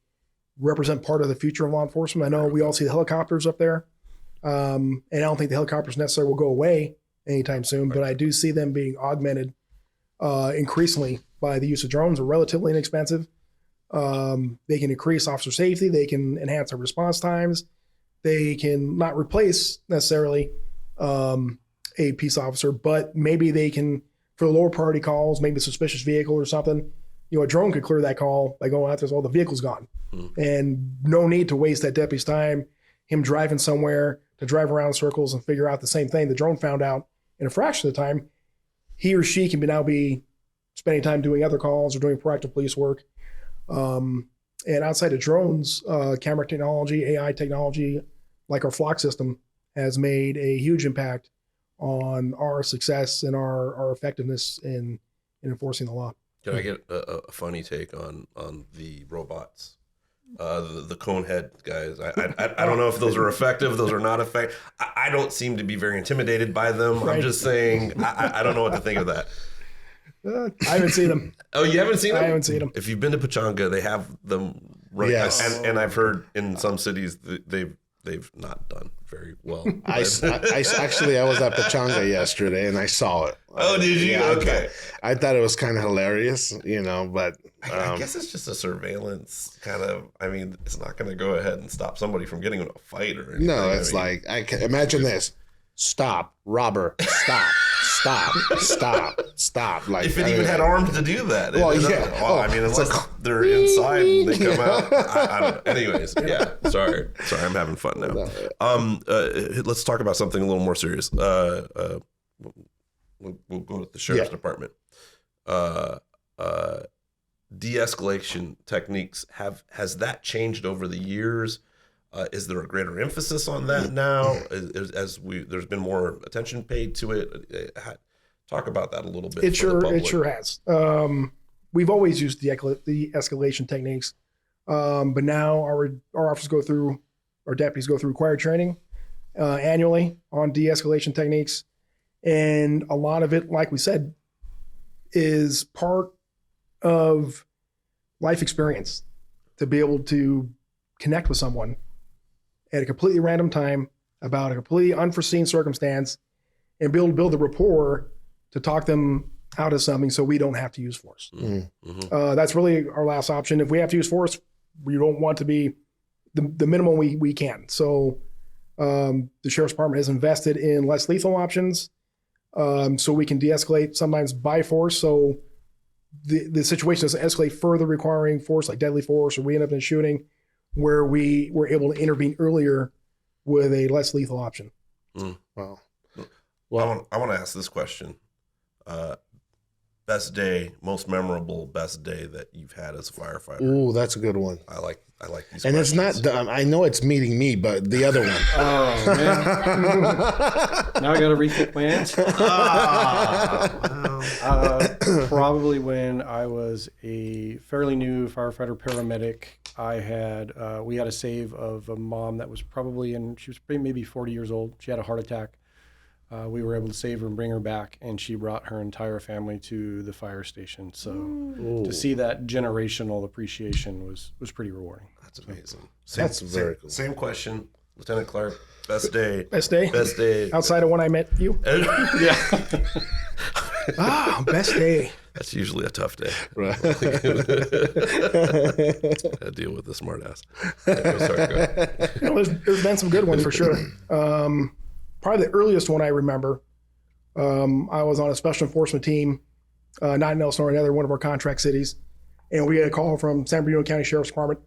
Speaker 3: represent part of the future of law enforcement. I know we all see the helicopters up there. And I don't think the helicopters necessarily will go away anytime soon, but I do see them being augmented increasingly by the use of drones. Are relatively inexpensive. They can increase officer safety. They can enhance our response times. They can not replace necessarily a peace officer, but maybe they can, for the lower priority calls, maybe a suspicious vehicle or something, a drone could clear that call by going out there, so the vehicle's gone. And no need to waste that deputy's time, him driving somewhere to drive around in circles and figure out the same thing the drone found out in a fraction of the time. He or she can now be spending time doing other calls or doing proactive police work. And outside of drones, camera technology, AI technology, like our Flock system, has made a huge impact on our success and our effectiveness in enforcing the law.
Speaker 2: Can I get a funny take on the robots? The cone head guys. I don't know if those are effective. Those are not effective. I don't seem to be very intimidated by them.
Speaker 3: Right.
Speaker 2: I'm just saying, I don't know what to think of that.
Speaker 3: I haven't seen them.
Speaker 2: Oh, you haven't seen them?
Speaker 3: I haven't seen them.
Speaker 2: If you've been to Pechanga, they have them right.
Speaker 1: Yes.
Speaker 2: And I've heard in some cities they've not done very well.
Speaker 1: I was at Pechanga yesterday and I saw it.
Speaker 2: Oh, did you?
Speaker 1: Yeah,
Speaker 2: Okay.
Speaker 1: I thought it was kind of hilarious, but
Speaker 2: I guess it's just a surveillance kind of. I mean, it's not going to go ahead and stop somebody from getting in a fight or anything.
Speaker 1: no, it's I can imagine this. Stop, robber. Stop. Like
Speaker 2: if it even had arms to do that.
Speaker 1: Well,
Speaker 2: it
Speaker 1: yeah.
Speaker 2: Well, I mean, unless they're inside and they come out. I don't know. Anyways, yeah. Sorry, I'm having fun now. Let's talk about something a little more serious. We'll go to the sheriff's department. De-escalation techniques has that changed over the years? Is there a greater emphasis on that now? There's been more attention paid to it. Talk about that a little bit.
Speaker 3: It sure has. We've always used the escalation techniques, but now our officers our deputies go through required training annually on de-escalation techniques, and a lot of it, like we said, is part of life experience to be able to connect with someone at a completely random time about a completely unforeseen circumstance and be able to build the rapport to talk them out of something so we don't have to use force.
Speaker 2: Mm-hmm.
Speaker 3: That's really our last option. If we have to use force, we don't want to be the minimum we can. So the Sheriff's Department has invested in less lethal options so we can de-escalate sometimes by force. So the situation doesn't escalate further requiring force like deadly force, or we end up in a shooting where we were able to intervene earlier with a less lethal option.
Speaker 1: Wow.
Speaker 2: Well, I want to ask this question. best day, most memorable best day that you've had as a firefighter?
Speaker 1: Ooh, that's a good one.
Speaker 2: I like these.
Speaker 1: And it's not. I know it's meeting me, but the other one.
Speaker 4: Oh man! Now I got to rethink my answer. Probably when I was a fairly new firefighter paramedic. We had a save of a mom that was she was maybe 40 years old. She had a heart attack. We were able to save her and bring her back, and she brought her entire family to the fire station. So to see that generational appreciation was pretty rewarding.
Speaker 2: That's amazing.
Speaker 1: That's very cool.
Speaker 2: Same question, Lieutenant Clark. Best day.
Speaker 3: Best day?
Speaker 2: Best day.
Speaker 3: Outside of when I met you?
Speaker 2: Yeah.
Speaker 3: Best day.
Speaker 2: That's usually a tough day.
Speaker 1: Right.
Speaker 2: I deal with the smart ass. Go ahead.
Speaker 3: There's been some good ones for sure. Probably the earliest one I remember, I was on a special enforcement team, not in El Sonora, another one of our contract cities. And we had a call from San Bernardino County Sheriff's Department.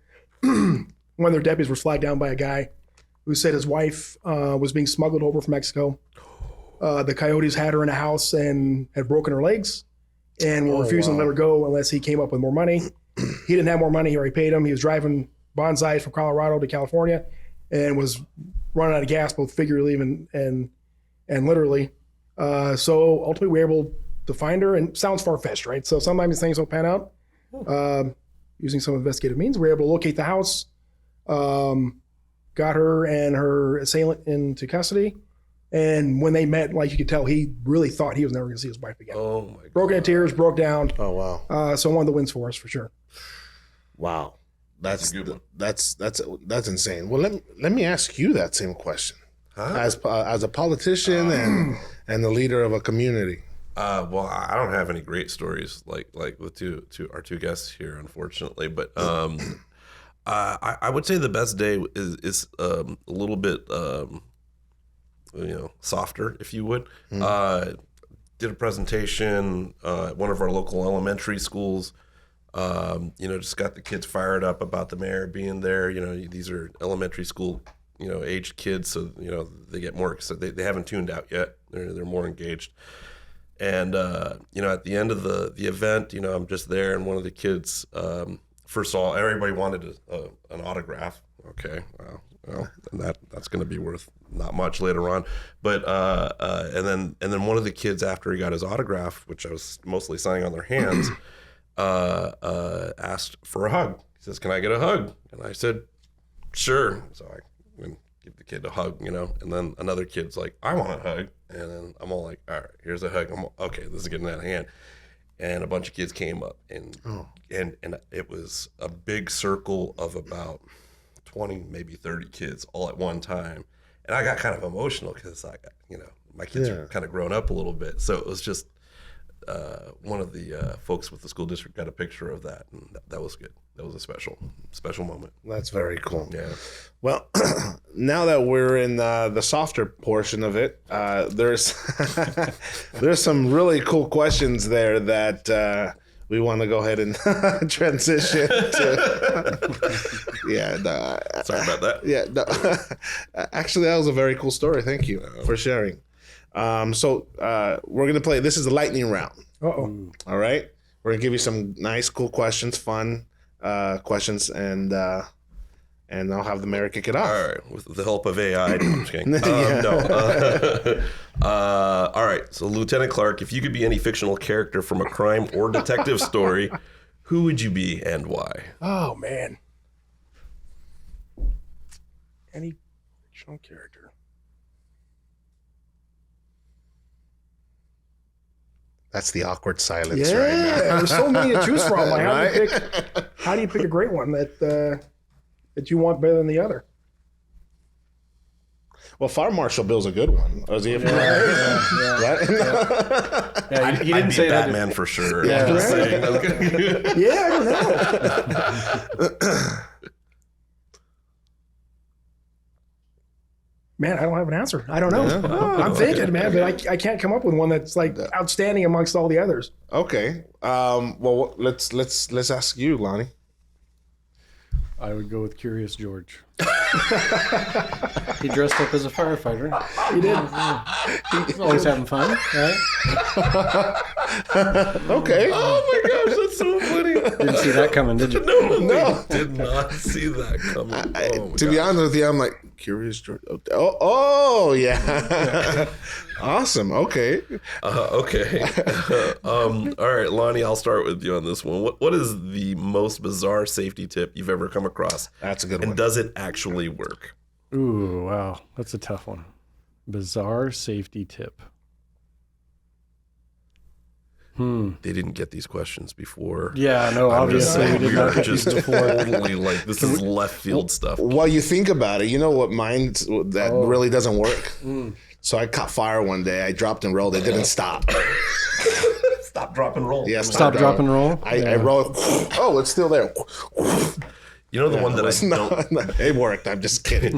Speaker 3: One of their deputies was flagged down by a guy who said his wife was being smuggled over from Mexico. The coyotes had her in a house and had broken her legs and were refusing to let her go unless he came up with more money. He didn't have more money. He already paid him. He was driving bonsais from Colorado to California and was running out of gas, both figuratively and literally. So ultimately we were able to find her, and sounds far-fetched, right? So sometimes things don't pan out. Using some investigative means, we were able to locate the house, got her and her assailant into custody. And when they met, like you could tell, he really thought he was never going to see his wife again.
Speaker 2: Oh my God.
Speaker 3: Broke into tears, broke down.
Speaker 1: Oh wow.
Speaker 3: So one of the wins for us for sure.
Speaker 1: Wow. That's
Speaker 2: a good one.
Speaker 1: That's insane. Well, let me ask you that same question.
Speaker 2: Huh?
Speaker 1: As a politician and the leader of a community.
Speaker 2: Well, I don't have any great stories like with our two guests here, unfortunately. But I would say the best day is a little bit softer, if you would. Did a presentation at one of our local elementary schools. Just got the kids fired up about the mayor being there. These are elementary school, aged kids, so they get more. So they haven't tuned out yet. They're more engaged. And at the end of the event, I'm just there, and one of the kids. First of all, everybody wanted an autograph. Okay, well, and that's going to be worth not much later on. But and then one of the kids, after he got his autograph, which I was mostly signing on their hands. Asked for a hug. He says, "Can I get a hug?" And I said, "Sure." So I give the kid a hug, and then another kid's like, "I want a hug." And then I'm all like, "All right, here's a hug." Okay, this is getting out of hand. And a bunch of kids came up and it was a big circle of about 20, maybe 30 kids all at one time. And I got kind of emotional because my kids are kind of grown up a little bit. So it was just, one of the folks with the school district got a picture of that, and that was good. That was a special moment.
Speaker 1: That's very cool.
Speaker 2: Yeah.
Speaker 1: Well, now that we're in the softer portion of it, there's there's some really cool questions there that we want to go ahead and transition to. Yeah.
Speaker 2: Sorry about that.
Speaker 1: Yeah. No, actually, that was a very cool story. Thank you for sharing. So we're going to play. This is the lightning round.
Speaker 3: Uh-oh.
Speaker 1: All right. We're going to give you some nice, cool questions, fun questions, and I'll have the mayor kick it off.
Speaker 2: All right. With the help of AI. I'm just kidding.
Speaker 1: Yeah.
Speaker 2: No. All right. So, Lieutenant Clark, if you could be any fictional character from a crime or detective story, who would you be and why?
Speaker 3: Oh, man. Any fictional character?
Speaker 1: That's the awkward silence right now.
Speaker 3: There's so many to choose from. Like,
Speaker 1: Right?
Speaker 3: how do you pick a great one that you want better than the other?
Speaker 1: Well, Fire Marshal Bill's a good one. Or is he?
Speaker 4: Yeah,
Speaker 2: I'd
Speaker 4: he didn't
Speaker 2: be
Speaker 4: say that.
Speaker 2: Batman for sure.
Speaker 4: Yeah.
Speaker 2: I'm just saying.
Speaker 3: Yeah, I don't know. Man, I don't have an answer. I don't know.
Speaker 1: Yeah.
Speaker 3: I'm thinking, man, but I can't come up with one that's like outstanding amongst all the others.
Speaker 1: Okay. Well, let's ask you, Lonnie.
Speaker 4: I would go with Curious George. He dressed up as a firefighter.
Speaker 3: You did.
Speaker 4: He's always having fun, right?
Speaker 1: Okay.
Speaker 2: Oh my gosh, that's so funny.
Speaker 4: Didn't see that coming, did you?
Speaker 2: No, did not see that coming. Oh my
Speaker 1: To be
Speaker 2: gosh.
Speaker 1: honest with you, I'm like Curious George. Oh yeah. Awesome. Okay.
Speaker 2: Okay. All right, Lonnie, I'll start with you on this one. What is the most bizarre safety tip you've ever come across?
Speaker 1: That's a good
Speaker 2: And
Speaker 1: one.
Speaker 2: does it actually work?
Speaker 4: Ooh, wow. That's a tough one. Bizarre safety tip.
Speaker 2: They didn't get these questions before.
Speaker 4: Yeah, no,
Speaker 2: I'm just
Speaker 4: obviously we
Speaker 2: saying,
Speaker 4: did
Speaker 2: we
Speaker 4: not
Speaker 2: are
Speaker 4: get
Speaker 2: just
Speaker 4: these before.
Speaker 2: totally like, this is left field stuff.
Speaker 1: While you think about it, you know what mine that
Speaker 4: Oh.
Speaker 1: really doesn't work. So I caught fire one day. I dropped and rolled. It didn't stop.
Speaker 2: Stop, drop, and roll.
Speaker 1: Yeah,
Speaker 4: Stop, drop, and roll.
Speaker 1: I rolled. Oh, it's still there.
Speaker 2: You know the one that I don't.
Speaker 1: It worked. I'm just kidding.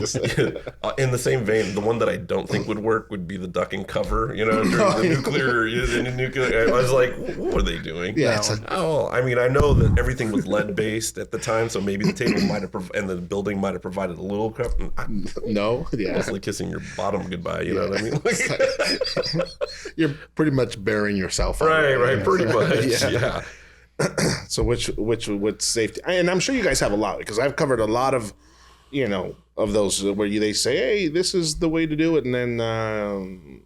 Speaker 2: In the same vein, the one that I don't think would work would be the duck and cover. You know, during the nuclear. I was like, what were they doing?
Speaker 1: Yeah, it's like-
Speaker 2: Oh, I mean, I know that everything was lead based at the time, so maybe the table might have and the building might have provided a little cup.
Speaker 1: No. Yeah.
Speaker 2: Mostly kissing your bottom goodbye. You know what I mean?
Speaker 1: You're pretty much burying yourself.
Speaker 2: Right, pretty much. Yeah.
Speaker 1: So which safety? And I'm sure you guys have a lot because I've covered a lot of, of those where they say, hey, this is the way to do it, and then.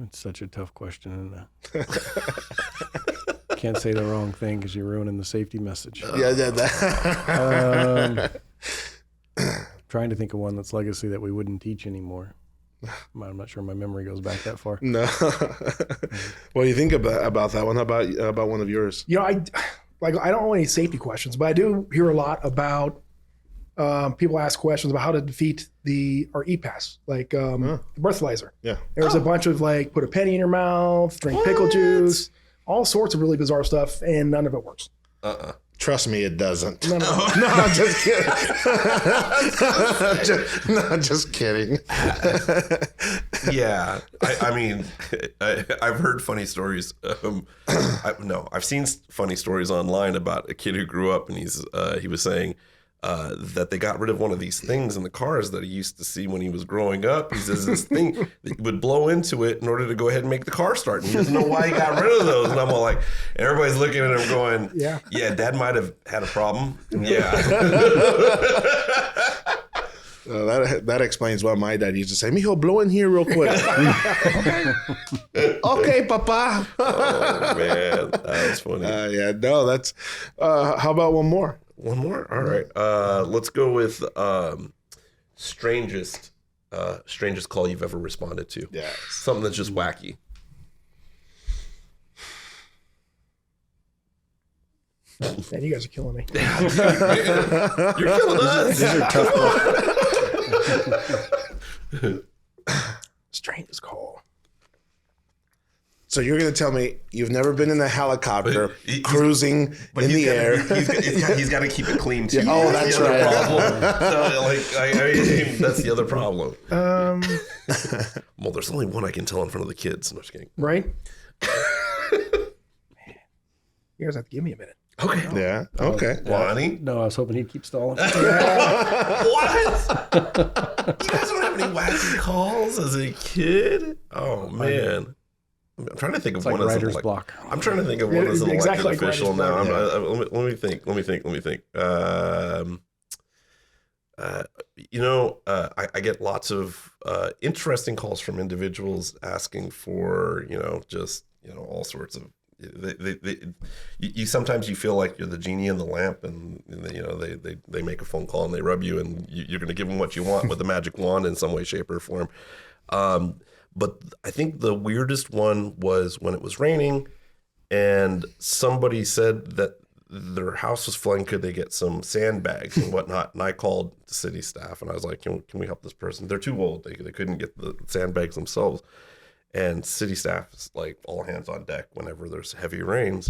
Speaker 4: It's such a tough question. And, can't say the wrong thing because you're ruining the safety message. Trying to think of one that's legacy that we wouldn't teach anymore. I'm not sure my memory goes back that far.
Speaker 1: No. What do you think about that one? How about one of yours?
Speaker 3: I don't know any safety questions, but I do hear a lot about people ask questions about how to defeat our E-Pass, like breathalyzer.
Speaker 1: Yeah.
Speaker 3: There's a bunch of put a penny in your mouth, drink pickle juice, all sorts of really bizarre stuff, and none of it works.
Speaker 1: Trust me, it doesn't.
Speaker 3: No.
Speaker 1: No, I'm just kidding. just kidding.
Speaker 2: Yeah, I mean, I've heard funny stories. I've seen funny stories online about a kid who grew up and he was saying that they got rid of one of these things in the cars that he used to see when he was growing up. He says this thing that would blow into it in order to go ahead and make the car start. And he doesn't know why he got rid of those. And I'm all like, and everybody's looking at him going,
Speaker 3: Yeah,
Speaker 2: Dad might have had a problem. Yeah.
Speaker 1: That explains why my dad used to say, "Mijo, blow in here real quick." Okay, Papa.
Speaker 2: Oh, man, that was funny.
Speaker 1: Yeah, no, that's. How about one more?
Speaker 2: One more? All right. Let's go with strangest call you've ever responded to.
Speaker 1: Yeah.
Speaker 2: Something that's just wacky.
Speaker 3: Man, you guys are killing me.
Speaker 2: You're killing us.
Speaker 4: These are tough questions.
Speaker 3: Strangest call.
Speaker 1: So you're gonna tell me you've never been in a helicopter
Speaker 2: But he's-
Speaker 1: cruising in the air?
Speaker 2: He's got to keep it clean too.
Speaker 1: Oh, that's
Speaker 2: the other
Speaker 1: right.
Speaker 2: problem. So, I mean, that's the other problem. Well, there's only one I can tell in front of the kids. I'm just kidding.
Speaker 3: Right? You guys have to give me a minute.
Speaker 2: Okay.
Speaker 1: Yeah. Okay.
Speaker 2: Lonnie.
Speaker 4: No, I was hoping he'd keep stalling.
Speaker 2: What? You guys don't have any wacky calls as a kid? Oh man. I'm trying to think of
Speaker 4: It's like
Speaker 2: one as
Speaker 4: writer's
Speaker 2: an
Speaker 4: block.
Speaker 2: I'm trying to think of one as an
Speaker 3: Exactly
Speaker 2: elected
Speaker 3: like
Speaker 2: official
Speaker 3: writer's
Speaker 2: now.
Speaker 3: block.
Speaker 2: Let me think. I get lots of interesting calls from individuals asking for, all sorts of. You sometimes you feel like you're the genie in the lamp, and they make a phone call and they rub you, and you're going to give them what you want with a magic wand in some way, shape, or form. But I think the weirdest one was when it was raining, and somebody said that their house was flooding. Could they get some sandbags and whatnot? And I called the city staff, and I was like, "Can we help this person? They're too old. They couldn't get the sandbags themselves." And city staff is like all hands on deck whenever there's heavy rains.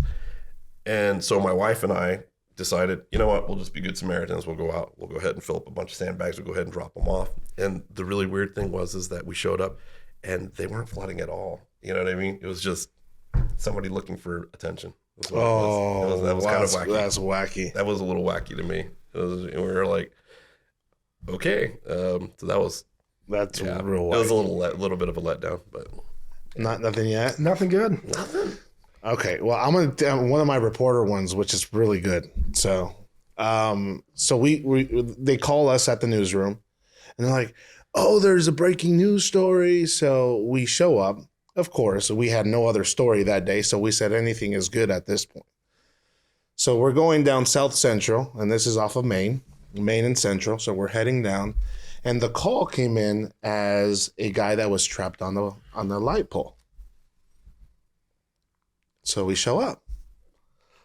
Speaker 2: And so my wife and I decided, you know what, we'll just be good Samaritans. We'll go out, we'll go ahead and fill up a bunch of sandbags. We'll go ahead and drop them off. And the really weird thing is that we showed up and they weren't flooding at all. You know what I mean? It was just somebody looking for attention. That was kind of wacky.
Speaker 1: That's wacky.
Speaker 2: That was a little wacky to me. We were like, okay. So that was,
Speaker 1: That's
Speaker 2: yeah,
Speaker 1: real wacky.
Speaker 2: it was a little bit of a letdown, but
Speaker 1: Nothing yet.
Speaker 3: Nothing good.
Speaker 1: Okay, well, I'm gonna tell one of my reporter ones, which is really good. So, they call us at the newsroom, and they're like, "Oh, there's a breaking news story." So we show up. Of course, we had no other story that day, so we said anything is good at this point. So we're going down South Central, and this is off of Main and Central. So we're heading down, and the call came in as a guy that was trapped on the light pole. So we show up.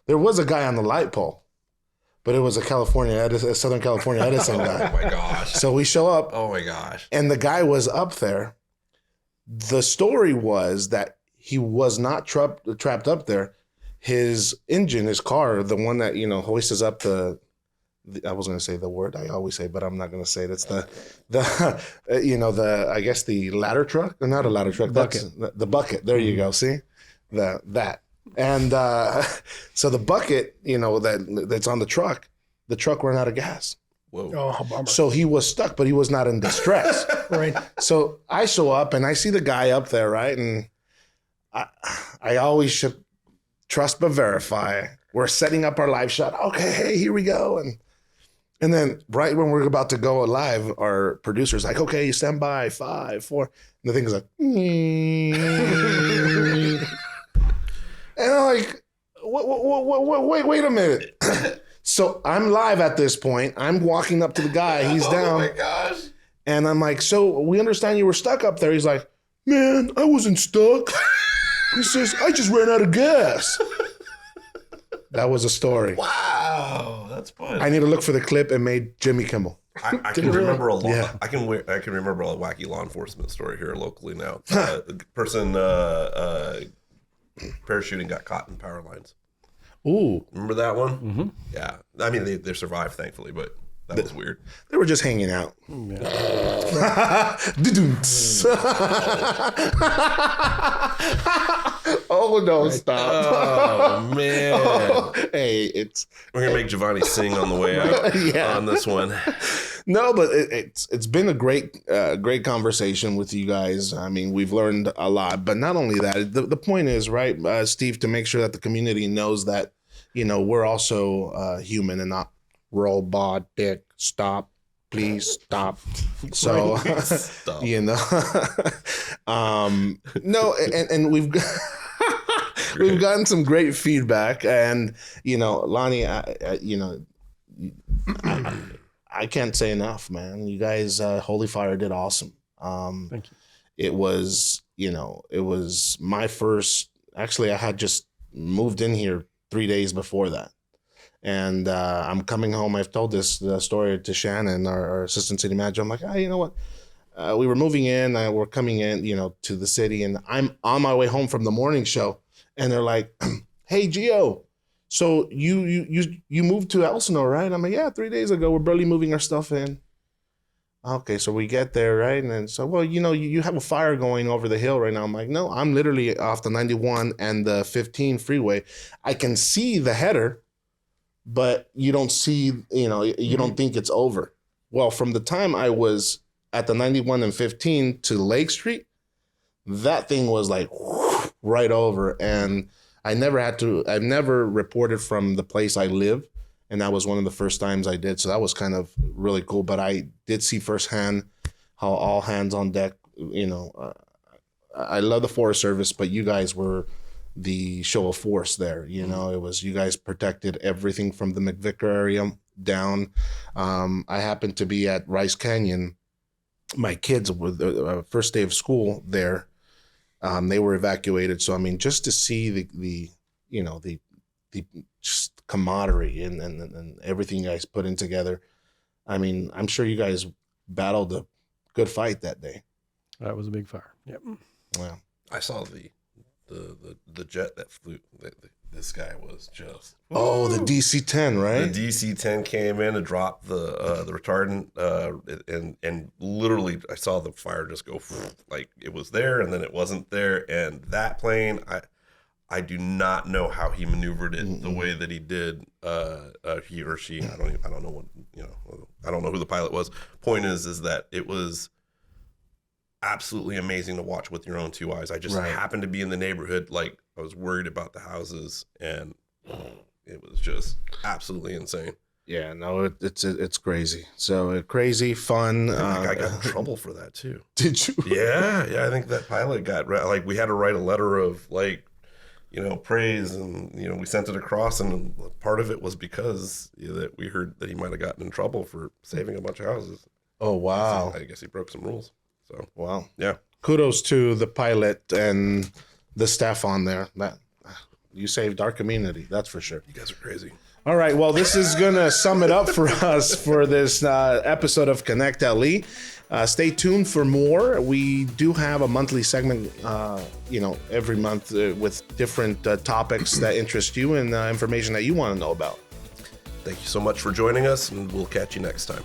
Speaker 1: There was a guy on the light pole, but it was a Southern California Edison guy.
Speaker 2: Oh my gosh.
Speaker 1: So we show up,
Speaker 2: Oh my gosh.
Speaker 1: and the guy was up there. The story was that he was not trapped up there. His engine, his car, the one that hoists up the I was going to say the word I always say, but I'm not going to say it. It's the I guess the ladder truck, or not a ladder truck,
Speaker 4: Bucket.
Speaker 1: that's the bucket. There you go. See that. And so the bucket, that's on the truck ran out of gas.
Speaker 2: Whoa.
Speaker 3: Oh, how bummer.
Speaker 1: So he was stuck, but he was not in distress.
Speaker 3: Right.
Speaker 1: So I show up and I see the guy up there, right? And I always should trust but verify. We're setting up our live shot. Okay, hey, here we go. And then right when we're about to go live, our producer's like, okay, you stand by, 5, 4. And the thing is like, and I'm like, wait a minute. So I'm live at this point. I'm walking up to the guy. He's down.
Speaker 2: Oh my gosh.
Speaker 1: And I'm like, so we understand you were stuck up there. He's like, man, I wasn't stuck. He says, I just ran out of gas. That was a story.
Speaker 2: Wow. That's fun.
Speaker 1: I need to look for the clip and made Jimmy Kimmel.
Speaker 2: I can remember a lot.
Speaker 1: Yeah.
Speaker 2: I can remember a wacky law enforcement story here locally now. The person parachuting got caught in power lines.
Speaker 1: Ooh,
Speaker 2: Remember that one? Mm-hmm. Yeah. I mean, they survived, thankfully, but that was weird.
Speaker 1: they were just hanging out. Oh, no, stop.
Speaker 2: Oh, man.
Speaker 1: Hey,
Speaker 2: We're going to make Giovanni sing on the way out
Speaker 1: Yeah.
Speaker 2: on this one.
Speaker 1: No, but it's been a great conversation with you guys. I mean, we've learned a lot, but not only that, the point is, right, Steve, to make sure that the community knows that, we're also human and not robotic. Stop, please stop. So,
Speaker 2: Stop.
Speaker 1: no, and we've we've gotten some great feedback, and Lonnie, I can't say enough, man. You guys, Holy Fire did awesome.
Speaker 4: Thank you.
Speaker 1: It was my first. Actually, I had just moved in here 3 days before that, and I'm coming home. I've told this story to Shannon, our assistant city manager. I'm like, you know what? We were moving in. We're coming in, to the city, and I'm on my way home from the morning show, and they're like, "Hey, Gio, so you moved to Elsinore, right?" I'm like, "Yeah, 3 days ago. We're barely moving our stuff in." Okay, so we get there, right? And then so, well, you have a fire going over the hill right now. I'm like, no, I'm literally off the 91 and the 15 freeway. I can see the header, but you don't see, you don't think it's over. Well, from the time I was at the 91 and 15 to Lake Street, that thing was like right over. And I've never reported from the place I live. And that was one of the first times I did. So that was kind of really cool. But I did see firsthand how all hands on deck, I love the Forest Service, but you guys were the show of force there. It was, you guys protected everything from the McVicker area down. I happened to be at Rice Canyon. My kids were the first day of school there. They were evacuated. So, I mean, just to see the just camaraderie and everything you guys put in together. I mean, I'm sure you guys battled a good fight that day.
Speaker 4: That was a big fire. Yep.
Speaker 1: Wow.
Speaker 2: I saw the jet that flew. This guy was just.
Speaker 1: Oh, the DC-10, right?
Speaker 2: The DC-10 came in and dropped the retardant, and literally I saw the fire just go like it was there and then it wasn't there. And that plane, I do not know how he maneuvered it the way that he did. He or she, I don't know what, I don't know who the pilot was. Point is that it was absolutely amazing to watch with your own two eyes. I just
Speaker 1: Right.
Speaker 2: happened to be in the neighborhood. Like, I was worried about the houses, and it was just absolutely insane.
Speaker 1: Yeah, no, it's crazy. So crazy, fun.
Speaker 2: That guy got in trouble for that too.
Speaker 1: Did you?
Speaker 2: Yeah, I think that pilot got like, we had to write a letter of like, praise, and we sent it across, and part of it was because that we heard that he might have gotten in trouble for saving a bunch of houses.
Speaker 1: Oh wow,
Speaker 2: I guess he broke some rules. So
Speaker 1: wow.
Speaker 2: yeah,
Speaker 1: Kudos to the pilot and the staff on there. That you saved our community, that's for sure.
Speaker 2: you guys are crazy.
Speaker 1: All right, well, this is gonna sum it up for us for this episode of Connect LE. Stay tuned for more. We do have a monthly segment, every month with different topics that interest you and information that you want to know about.
Speaker 2: Thank you so much for joining us, and we'll catch you next time.